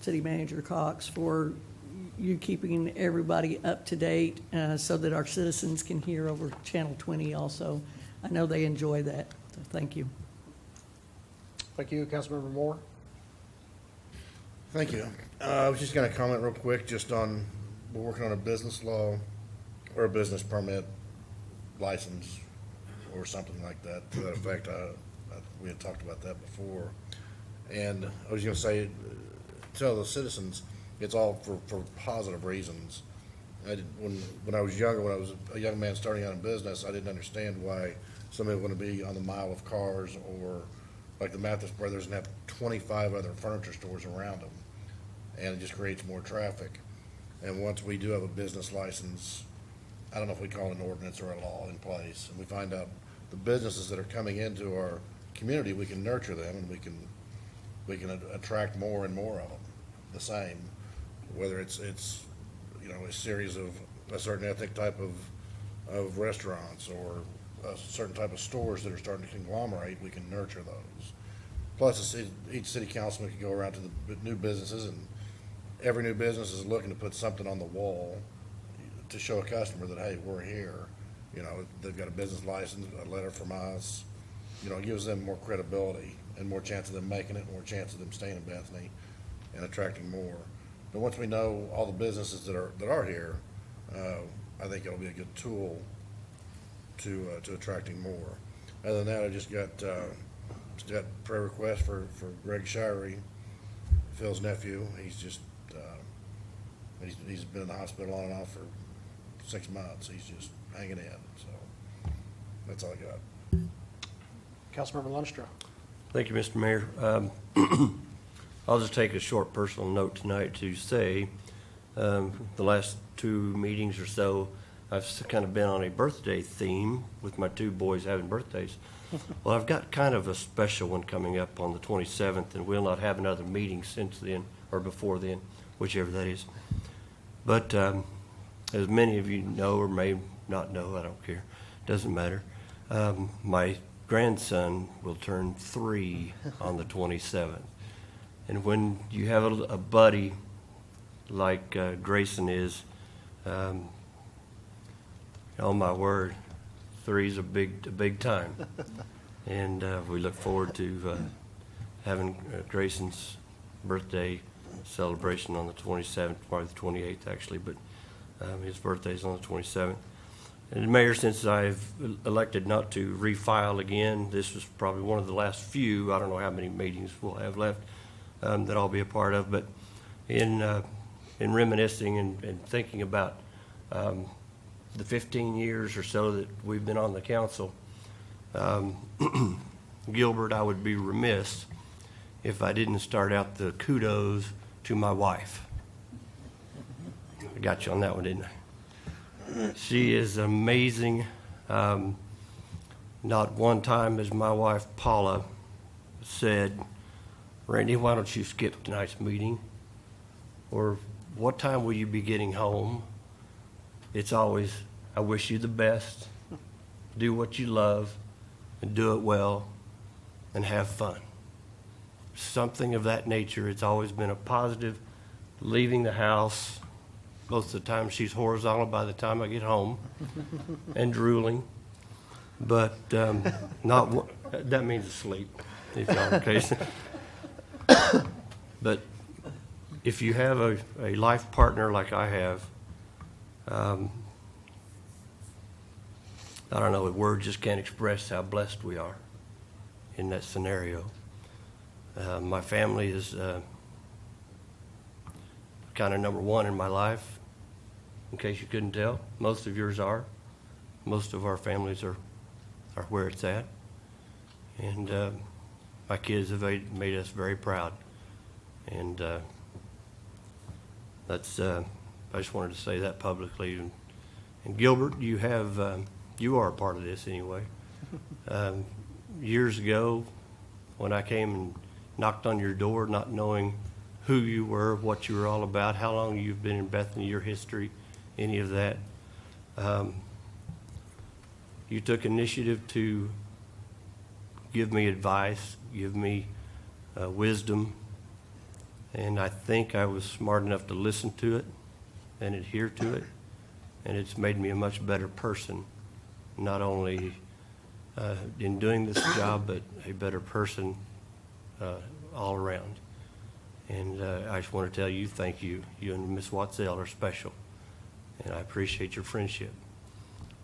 City Manager Cox, for you keeping everybody up to date so that our citizens can hear over Channel 20 also. I know they enjoy that, so thank you. Thank you. Councilmember Moore. Thank you. I was just going to comment real quick just on, we're working on a business law or a business permit license or something like that to that effect. We had talked about that before. And I was going to say, tell the citizens, it's all for positive reasons. When I was younger, when I was a young man starting out in business, I didn't understand why somebody would want to be on the mile of cars, or like the Mathis brothers and have 25 other furniture stores around them. And it just creates more traffic. And once we do have a business license, I don't know if we call it an ordinance or a law in place, and we find out the businesses that are coming into our community, we can nurture them, and we can attract more and more of them, the same, whether it's a series of a certain ethnic type of restaurants or a certain type of stores that are starting to conglomerate, we can nurture those. Plus, each city councilman can go around to the new businesses, and every new business is looking to put something on the wall to show a customer that, hey, we're here. You know, they've got a business license, a letter from us, it gives them more credibility and more chance of them making it, more chance of them staying in Bethany and attracting more. But once we know all the businesses that are here, I think it'll be a good tool to attracting more. Other than that, I just got prayer request for Greg Shirey, Phil's nephew. He's just he's been in the hospital on and off for 6 months. He's just hanging in. So that's all I got. Councilmember Lundstrom. Thank you, Mr. Mayor. I'll just take a short personal note tonight to say the last 2 meetings or so, I've kind of been on a birthday theme with my 2 boys having birthdays. Well, I've got kind of a special one coming up on the 27th, and we'll not have another meeting since then or before then, whichever that is. But as many of you know or may not know, I don't care, doesn't matter, my grandson will turn 3 on the 27th. And when you have a buddy like Grayson is, oh my word, 3's a big time. And we look forward to having Grayson's birthday celebration on the 27th, probably the 28th actually, but his birthday's on the 27th. And Mayor, since I've elected not to refile again, this was probably one of the last few, I don't know how many meetings we'll have left that I'll be a part of, but in reminiscing and thinking about the 15 years or so that we've been on the council, Gilbert, I would be remiss if I didn't start out the kudos to my wife. I got you on that one, didn't I? She is amazing. Not one time has my wife, Paula, said, Randy, why don't you skip tonight's meeting? Or what time will you be getting home? It's always, I wish you the best, do what you love, and do it well, and have fun. Something of that nature. It's always been a positive. Leaving the house, most of the time she's horizontal by the time I get home, and drooling. But that means asleep, if y'all in case. But if you have a life partner like I have, I don't know, words just can't express how blessed we are in that scenario. My family is kind of number one in my life, in case you couldn't tell. Most of yours are. Most of our families are where it's at. And my kids have made us very proud. And that's I just wanted to say that publicly. And Gilbert, you are a part of this anyway. Years ago, when I came and knocked on your door, not knowing who you were, what you were all about, how long you've been in Bethany, your history, any of that, you took initiative to give me advice, give me wisdom, and I think I was smart enough to listen to it and adhere to it, and it's made me a much better person, not only in doing this job, but a better person all around. And I just want to tell you, thank you. You and Miss Watzell are special, and I appreciate your friendship.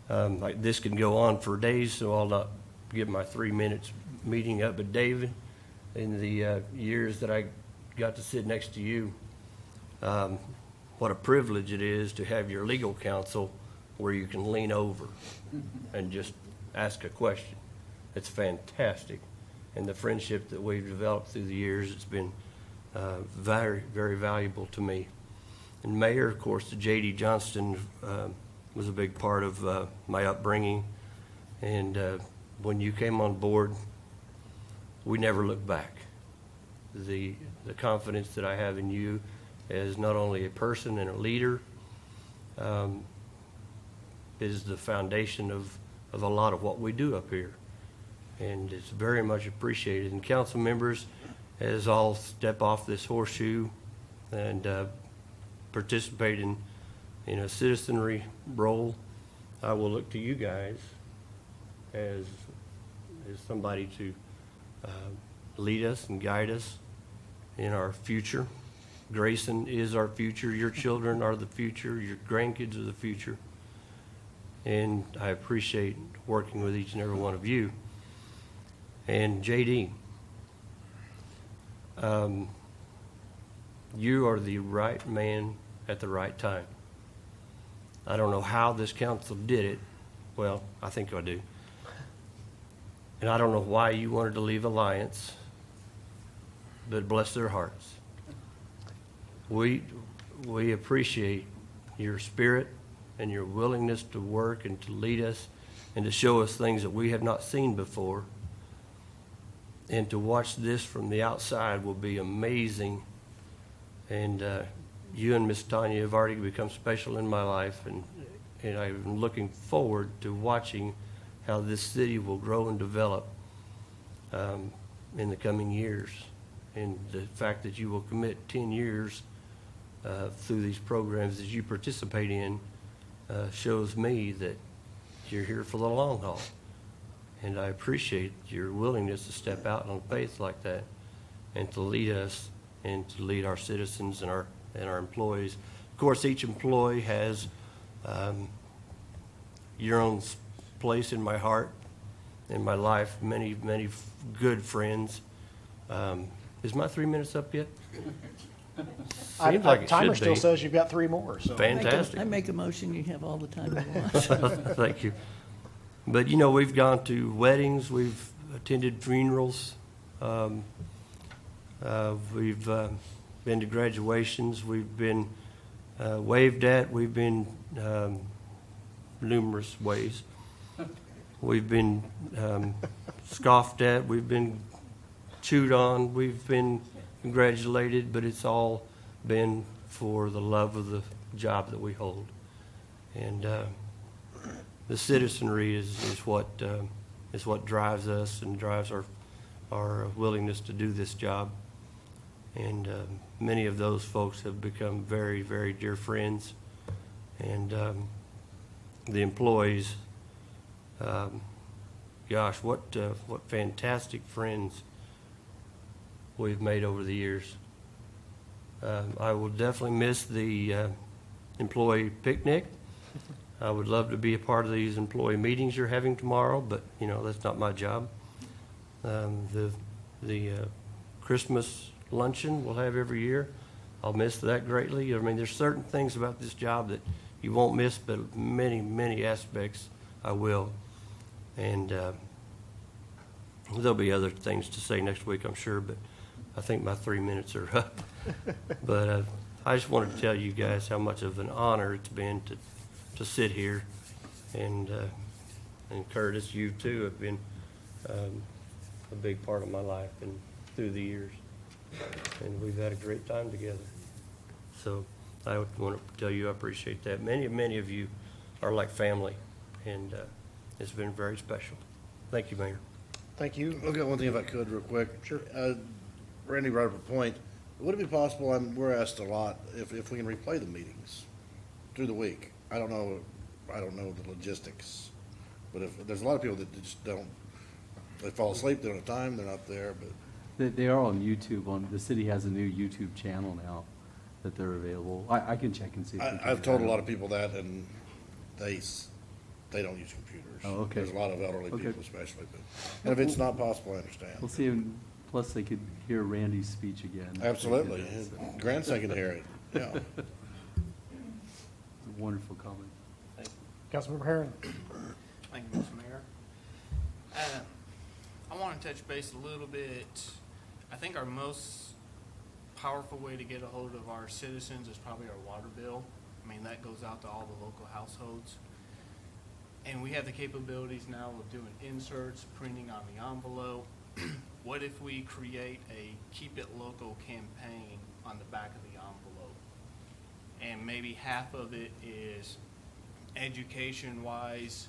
Like this can go on for days, so I'll not give my 3 minutes meeting up. But David, in the years that I got to sit next to you, what a privilege it is to have your legal counsel where you can lean over and just ask a question. It's fantastic. And the friendship that we've developed through the years, it's been very, very valuable to me. And Mayor, of course, J.D. Johnston was a big part of my upbringing. And when you came on board, we never looked back. The confidence that I have in you as not only a person and a leader is the foundation of a lot of what we do up here. And it's very much appreciated. And council members, as all step off this horseshoe and participate in a citizenry role, I will look to you guys as is somebody to lead us and guide us in our future. Grayson is our future. Your children are the future. Your grandkids are the future. And I appreciate working with each and every one of you. And JD, you are the right man at the right time. I don't know how this council did it. Well, I think I do. And I don't know why you wanted to leave Alliance, but bless their hearts. We appreciate your spirit and your willingness to work and to lead us and to show us things that we have not seen before. And to watch this from the outside will be amazing. And you and Miss Tanya have already become special in my life, and I'm looking forward to watching how this city will grow and develop in the coming years. And the fact that you will commit 10 years through these programs that you participate in shows me that you're here for the long haul. And I appreciate your willingness to step out on faith like that and to lead us and to lead our citizens and our employees. Of course, each employee has your own place in my heart, in my life, many, many good friends. Is my 3 minutes up yet? Seems like it Timer should still be. says you've got 3 more, so. Fantastic. I make a motion, you have all the time you want. Thank you. But, you know, we've gone to weddings, we've attended funerals, we've been to graduations, we've been waved at, we've been numerous ways. We've been scoffed at, we've been chewed on, we've been congratulated, but it's all been for the love of the job that we hold. And the citizenry is what drives us and drives our willingness to do this job. And many of those folks have become very, very dear friends. And the employees, gosh, what fantastic friends we've made over the years. I will definitely miss the employee picnic. I would love to be a part of these employee meetings you're having tomorrow, but, you know, that's not my job. The Christmas luncheon we'll have every year, I'll miss that greatly. I mean, there's certain things about this job that you won't miss, but many, many aspects I will. And there'll be other things to say next week, I'm sure, but I think my 3 minutes are up. But I just wanted to tell you guys how much of an honor it's been to sit here. And Curtis, you too have been a big part of my life and through the years. And we've had a great time together. So I want to tell you I appreciate that. Many of you are like family, and it's been very special. Thank you, Mayor. Thank you. Look at one thing if I could real quick. Sure. Randy brought up a point. Would it be possible, we're asked a lot, if we can replay the meetings through the week? I don't know the logistics, but if there's a lot of people that just don't, they fall asleep, they don't have time, they're not there, but. They are on YouTube. The city has a new YouTube channel now that they're available. I can check and see. If we can I've get told a that lot up. of people that, and they don't use computers. Oh, okay. There's a lot of elderly Okay. people especially, but, and if it's not possible, I understand. We'll see. Plus, they could hear Randy's speech again. Absolutely. They did that, so. His grandson can hear it, yeah. Wonderful comment. Councilmember Herron. Thank you, Mr. Mayor. I want to touch base a little bit. I think our most powerful way to get a hold of our citizens is probably our water bill. I mean, that goes out to all the local households. And we have the capabilities now of doing inserts, printing on the envelope. What if we create a Keep It Local campaign on the back of the envelope? And maybe half of it is education-wise,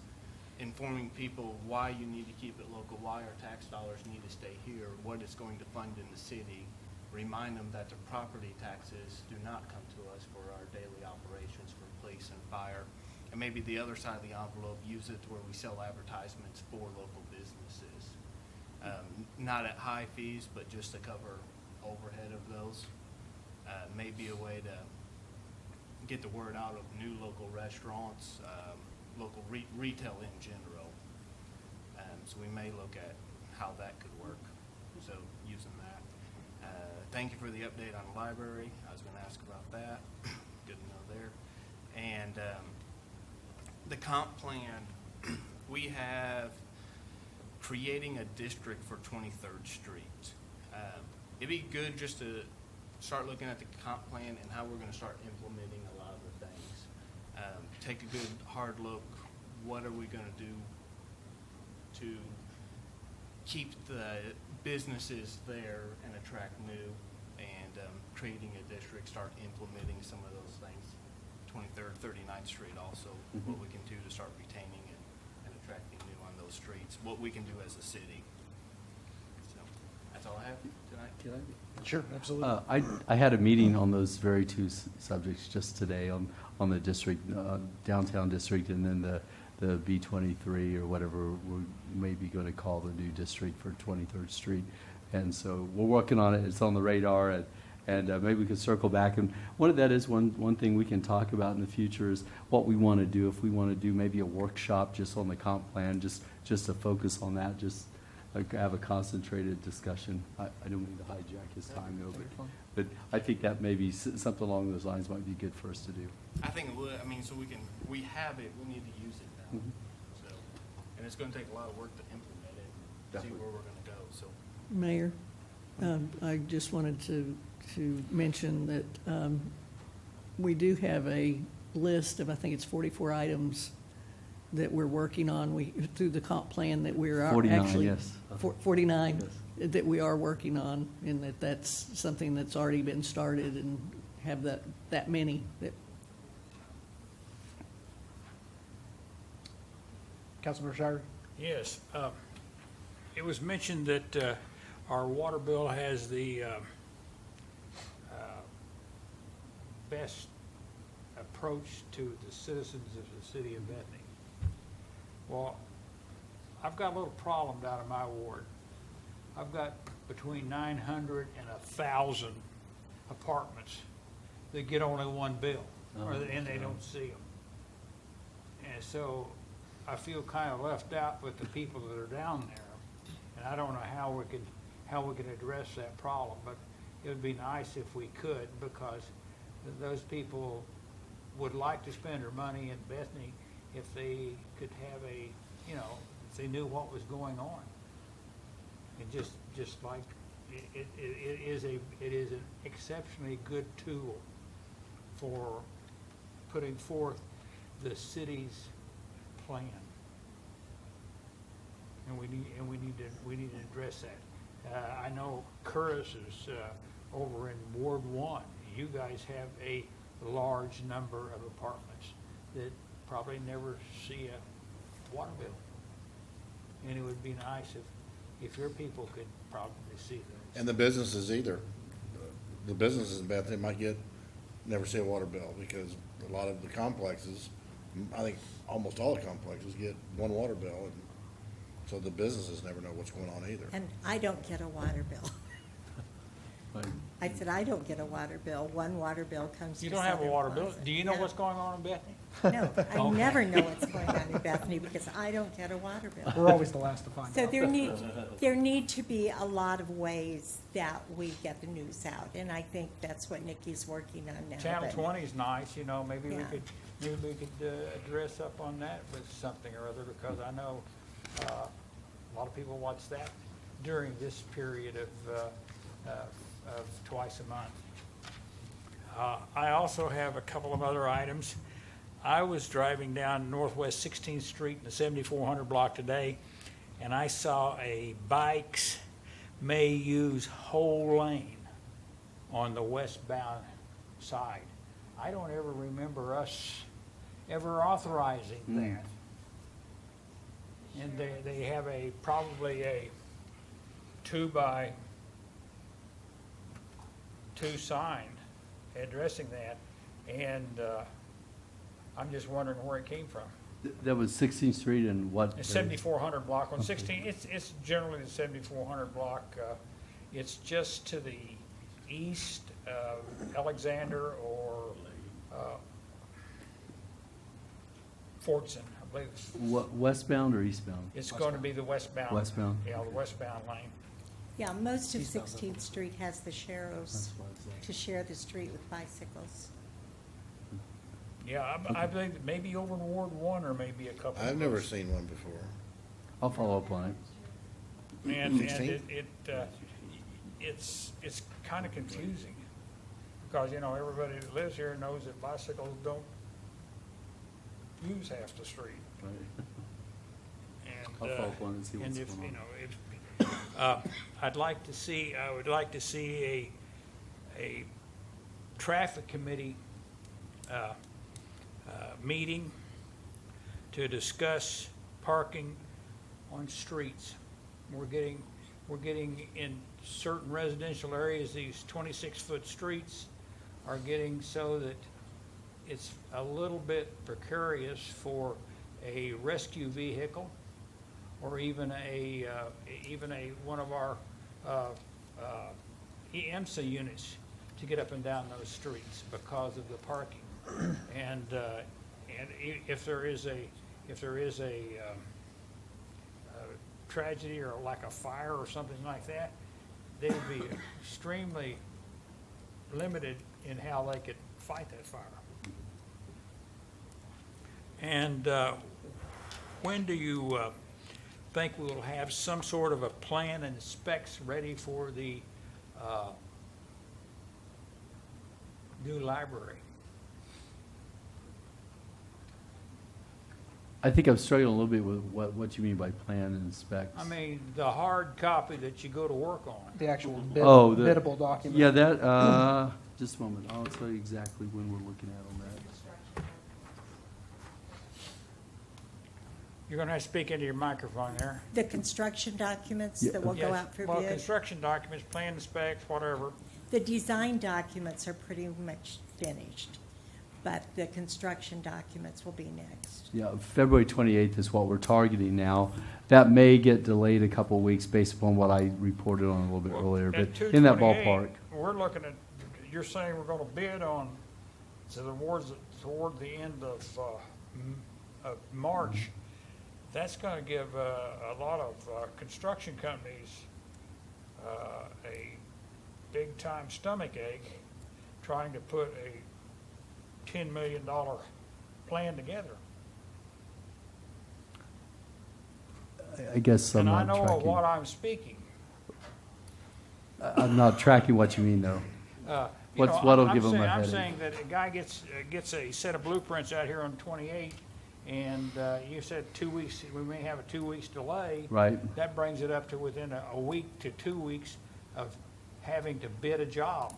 informing people why you need to keep it local, why our tax dollars need to stay here, what it's going to fund in the city. Remind them that the property taxes do not come to us for our daily operations for police and fire. And maybe the other side of the envelope, use it to where we sell advertisements for local businesses. Not at high fees, but just to cover overhead of those. May be a way to get the word out of new local restaurants, local retail in general. So we may look at how that could work, so using that. Thank you for the update on the library. I was gonna ask about that. Good to know there. And the comp plan, we have creating a district for 23rd Street. It'd be good just to start looking at the comp plan and how we're gonna start implementing a lot of the things. Take a good hard look, what are we gonna do to keep the businesses there and attract new, and creating a district, start implementing some of those things. 23rd, 39th Street also, what we can do to start retaining and attracting new on those streets, what we can do as a city. So that's all I have tonight. Can I? Sure, absolutely. I had a meeting on those very two subjects just today on the district, downtown district, and then the B23 or whatever we're maybe going to call the new district for 23rd Street. And so we're working on it. It's on the radar, and maybe we could circle back. And one of that is one thing we can talk about in the future is what we want to do. If we want to do maybe a workshop just on the comp plan, just to focus on that, just like have a concentrated discussion. I don't mean to hijack his time though, but I think that maybe something along those lines might be good for us to do. I think it would. I mean, so we have it. We need to use it now. So, and it's going to take a lot of work to implement it, Definitely. see where we're going to go. So, Mayor, I just wanted to mention that we do have a list of, I think it's 44 items that we're working on, through the comp plan that we're 49, actually. yes. 49 Yes. that we are working on, and that's something that's already been started, and have that many that. Councilmember Shire? Yes, it was mentioned that our water bill has the best approach to the citizens of the city of Bethany. Well, I've got a little problem down in my ward. I've got between 900 and 1,000 apartments that get only one bill, and they don't see them. And so I feel kind of left out with the people that are down there, and I don't know how we can address that problem, but it would be nice if we could, because those people would like to spend their money in Bethany if they could have if they knew what was going on. And just like, it is an exceptionally good tool for putting forth the city's plan. And we need to address that. I know Curtis is over in Ward 1. You guys have a large number of apartments that probably never see a water bill. And it would be nice if your people could probably see those. And the businesses either. The businesses in Bethany might never see a water bill, because a lot of the complexes, I think almost all the complexes, get one water bill, and so the businesses never know what's going on either. And I don't get a water bill. I said, I don't get a water bill. One water bill comes to You don't have a Southern water bill? Plaza. Do you know No. what's going on in Bethany? No, I Okay. never know what's going on in Bethany because I don't get a water bill. We're always the last to find So out. there need to be a lot of ways that we get the news out, and I think that's what Nikki's working on now. Channel but- 20 is nice, maybe we Yeah. could address up on that with something or other, because I know a lot of people watch that during this period of twice a month. I also have a couple of other items. I was driving down Northwest 16th Street in the 7400 block today, and I saw a bikes may use whole lane on the westbound side. I don't ever remember us ever authorizing that. And they have probably a 2x2 sign addressing that, and I'm just wondering where it came from. That was 16th Street and what? It's 7400 block on 16, it's generally the 7400 block. It's just to the east of Alexander or Fortson, I believe. What, westbound or eastbound? It's going to be the westbound. Westbound. Yeah, the westbound lane. Yeah, most of 16th Street has the sharrows That's what I was saying. to share the street with bicycles. Yeah, I believe that maybe over in Ward 1 or maybe a couple. I've of never those. seen one before. I'll follow up on it. And 16? it's kind of confusing because, you know, everybody that lives here knows that bicycles don't use half the street. And, I'll follow up on it and see what's if, going on. you know, I would like to see a traffic committee meeting to discuss parking on streets. We're getting in certain residential areas, these 26-foot streets are getting so that it's a little bit precarious for a rescue vehicle or even one of our EMSA units to get up and down those streets because of the parking. And if there is a tragedy or like a fire or something like that, they would be extremely limited in how they could fight that fire. And when do you think we'll have some sort of a plan and specs ready for the new library? I think I'm struggling a little bit with what you mean by plan and specs. I mean, the hard copy that you go to work on. The actual Oh, the- biddable document. Yeah, that, just a moment, I'll tell you exactly when we're looking at on that. You're gonna have to speak into your microphone there. The construction documents Yeah. that will go Yes, out for well, bid, construction documents, plan and specs, whatever. the design documents are pretty much finished, but the construction documents will be next. Yeah, February 28th is what we're targeting now. That may get delayed a couple of weeks based upon what I reported on a little bit earlier, but At in that 228, ballpark. We're looking at, you're saying we're gonna bid on, toward the end of March. That's gonna give a lot of construction companies a big-time stomachache trying to put a $10 million plan together. I guess I'm And I not know of tracking. what I'm speaking. I'm not tracking what you mean, though. You know, What'll I'm give 'em a saying- I'm headache? saying that a guy gets a set of blueprints out here on 28, and you said 2 weeks, we may have a 2 weeks delay. Right. That brings it up to within a week to 2 weeks of having to bid a job.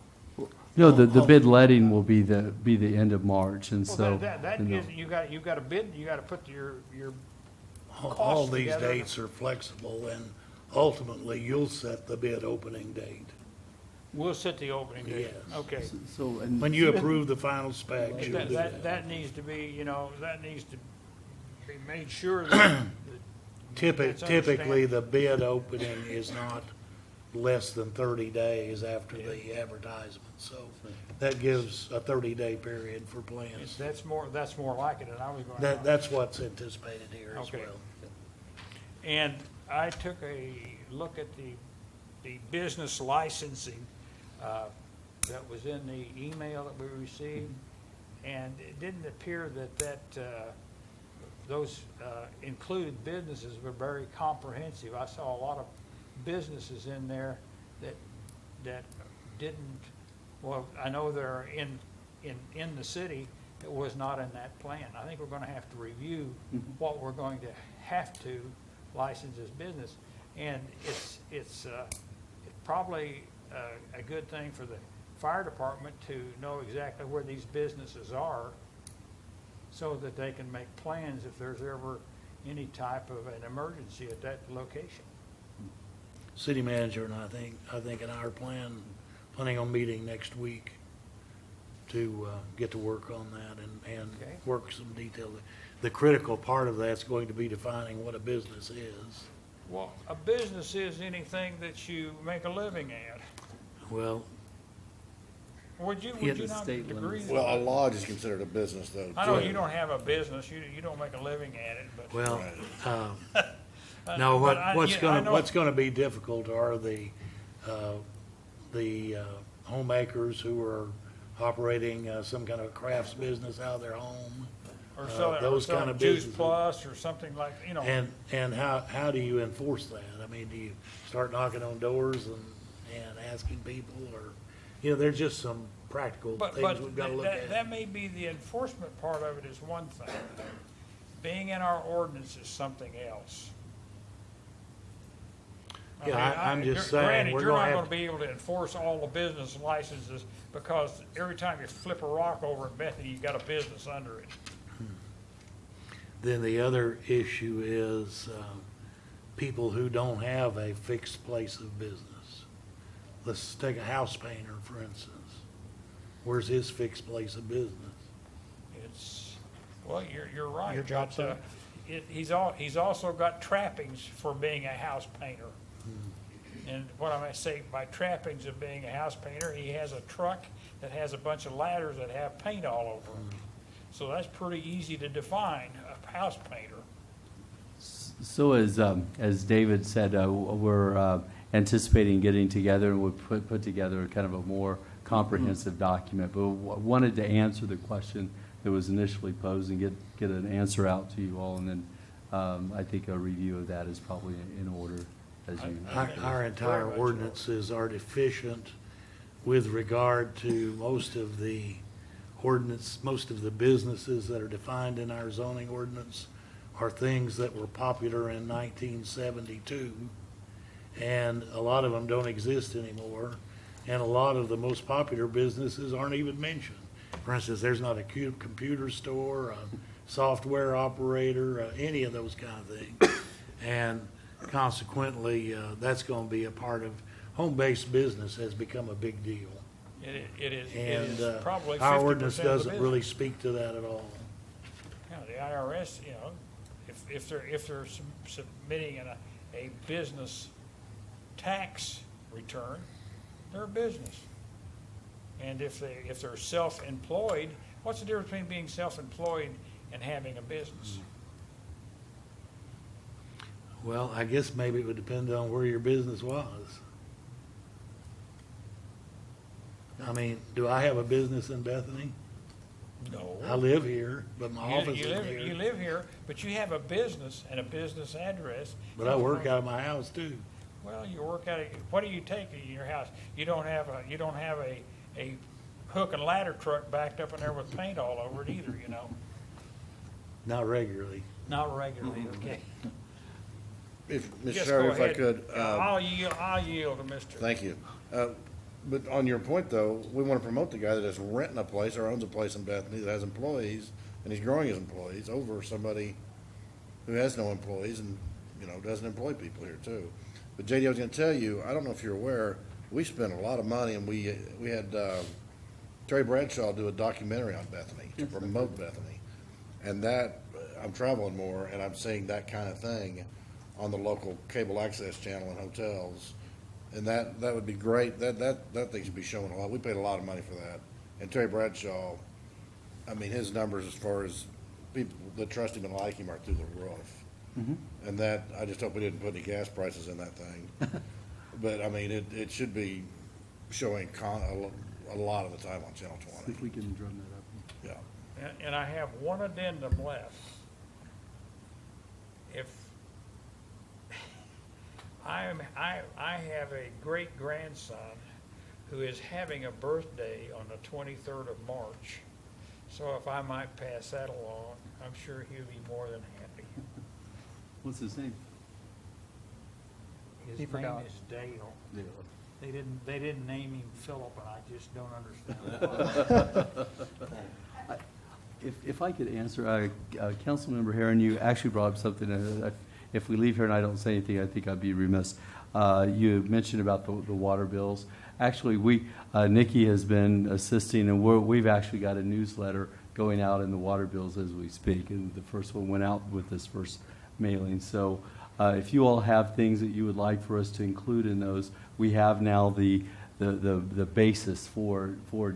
No, the bid letting will be the end of March, and Well, so. that you know. is, you got to bid, you got to put your All costs these together. dates are flexible, and ultimately, you'll set the bid opening date. We'll set the opening date. Yes. Okay. So, and When you approve the final specs, you'll do that. That needs to be, you know, that needs to be made sure that. it's Typically, understood. the bid opening is not less than 30 days after the advertisement, so that gives a 30-day period for plans. That's more like it than I was going to. That's what's anticipated here as Okay. well. And I took a look at the business licensing that was in the email that we received, and it didn't appear that those included businesses were very comprehensive. I saw a lot of businesses in there that didn't, well, I know they're in the city. It was not in that plan. I think we're going to have to review what we're going to have to license as business. And it's probably a good thing for the fire department to know exactly where these businesses are so that they can make plans if there's ever any type of an emergency at that location. City manager and I think in our planning on meeting next week to get to work on that and Okay. work some detail. the critical part of that's going to be defining what a business is. Well, a business is anything that you make a living at. Well, Would you the not state agree? limits. that- Well, a lodge is considered a business though. I know too. you don't have a business, you don't make a living at it, but. well, uh, no, but I- what's yeah, I gonna, know- what's gonna be difficult are the homemakers who are operating some kind of crafts business out of their home. Or selling, those kind of Juice businesses. Plus or something like, you know. And how do you enforce that? I mean, do you start knocking on doors and asking people, or, you know, there's just some practical But, things we've gotta look that at. may be the enforcement part of it is one thing. Being in our ordinance is something else. Yeah, I'm just saying, Granted, we're you're gonna not have gonna be able to enforce all the business licenses, because every time you flip a rock over in Bethany, you've got a business under it. Then the other issue is people who don't have a fixed place of business. Let's take a house painter, for instance. Where's his fixed place of business? It's, well, you're right. Your job but, he's also got trappings for being a house painter. And what I might say by trappings of being a house painter, he has a truck that has a bunch of ladders that have paint all over them. So that's pretty easy to define, a house painter. So as David said, we're anticipating getting together, and we'll put together kind of a more comprehensive document. But wanted to answer the question that was initially posed and get an answer out to you all, and then I think a review of that is probably in order as you. Our entire Very much ordinances are deficient with regard to most of the businesses that are defined in our zoning ordinance are things that were popular in 1972. And a lot of them don't exist anymore. And a lot of the most popular businesses aren't even mentioned. For instance, there's not a computer store, a software operator, any of those kind of things. And consequently, that's going to be a part of home-based business has become a big deal. It is And probably 50% our of the ordinance doesn't business. really speak to that at all. Yeah, the IRS, you know, if they're submitting a business tax return, they're a business. And if they're self-employed, what's the difference between being self-employed and having a business? Well, I guess maybe it would depend on where your business was. I mean, do I have a business in Bethany? No. I live here, but my office You is live, here. you live here, but you have a business and a business address. But I work out of my house too. Well, you work out of, what do you take in your house? You don't have a hook and ladder truck backed up in there with paint all over it either, you know? Not regularly. Not regularly, okay. If, Mr. Just Sheriff, go if I ahead. could, I'll yield to Mr. thank you. But on your point though, we want to promote the guy that is renting a place or owns a place in Bethany that has employees and he's growing his employees over somebody who has no employees and, you know, doesn't employ people here too. But JD, I was gonna tell you, I don't know if you're aware, we spent a lot of money and we had, Terry Bradshaw do a documentary on Bethany to promote Bethany. And that, I'm traveling more and I'm seeing that kind of thing on the local cable access channel and hotels. And that would be great. That thing should be showing a lot. We paid a lot of money for that. And Terry Bradshaw, I mean, his numbers as far as people that trust him and like him are through the roof. And that, I just hope we didn't put any gas prices in that thing. But, I mean, it should be showing a lot of the time on Channel See 20. if we can drum that up. Yeah. And I have one addendum left. If I have a great-grandson who is having a birthday on the 23rd of March. So if I might pass that along, I'm sure he'll be more than happy. What's his name? His He name forgot. is Dale. Dale. They didn't name him Philip, and I just don't understand why. If I could answer, Councilmember Herron, you actually brought up something, if we leave here and I don't say anything, I think I'd be remiss. You mentioned about the water bills. Actually, Nikki has been assisting, and we've actually got a newsletter going out in the water bills as we speak, and the first one went out with this first mailing. So if you all have things that you would like for us to include in those, we have now the basis for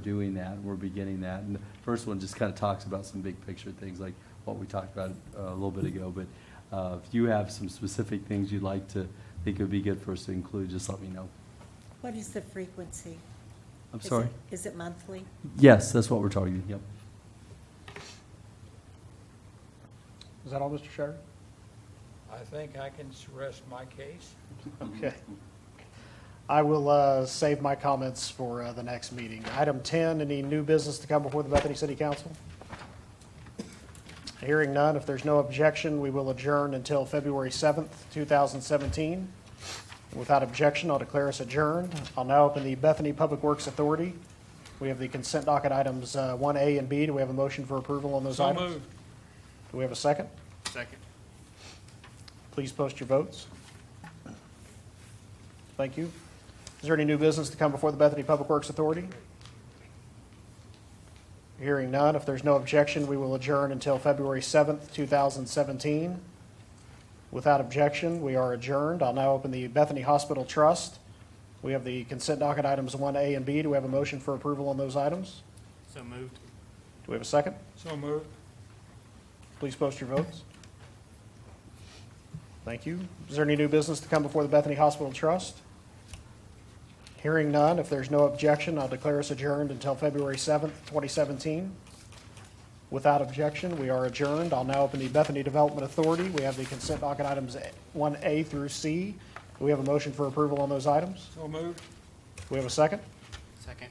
doing that. We're beginning that. And the first one just kind of talks about some big picture things like what we talked about a little bit ago. But if you have some specific things you'd like to think would be good for us to include, just let me know. What is the frequency? I'm sorry? Is it monthly? Yes, that's what we're targeting. Yep. Is that all, Mr. Sheridan? I think I can rest my case. Okay. I will save my comments for the next meeting. Item 10, any new business to come before the Bethany City Council? Hearing none, if there's no objection, we will adjourn until February 7th, 2017. Without objection, I'll declare us adjourned. I'll now open the Bethany Public Works Authority. We have the consent docket items 1A and B. Do we have a motion for approval on those So items? moved. Do we have a second? Second. Please post your votes. Thank you. Is there any new business to come before the Bethany Public Works Authority? Hearing none, if there's no objection, we will adjourn until February 7th, 2017. Without objection, we are adjourned. I'll now open the Bethany Hospital Trust. We have the consent docket items 1A and B. Do we have a motion for approval on those items? So moved. Do we have a second? So moved. Please post your votes. Thank you. Is there any new business to come before the Bethany Hospital Trust? Hearing none, if there's no objection, I'll declare us adjourned until February 7th, 2017. Without objection, we are adjourned. I'll now open the Bethany Development Authority. We have the consent docket items 1A through C. Do we have a motion for approval on those items? So moved. Do we have a second? Second.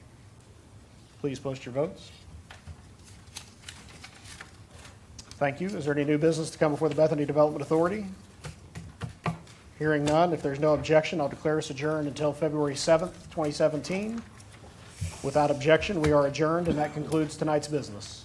Please post your votes. Thank you. Is there any new business to come before the Bethany Development Authority? Hearing none, if there's no objection, I'll declare us adjourned until February 7th, 2017. Without objection, we are adjourned, and that concludes tonight's business.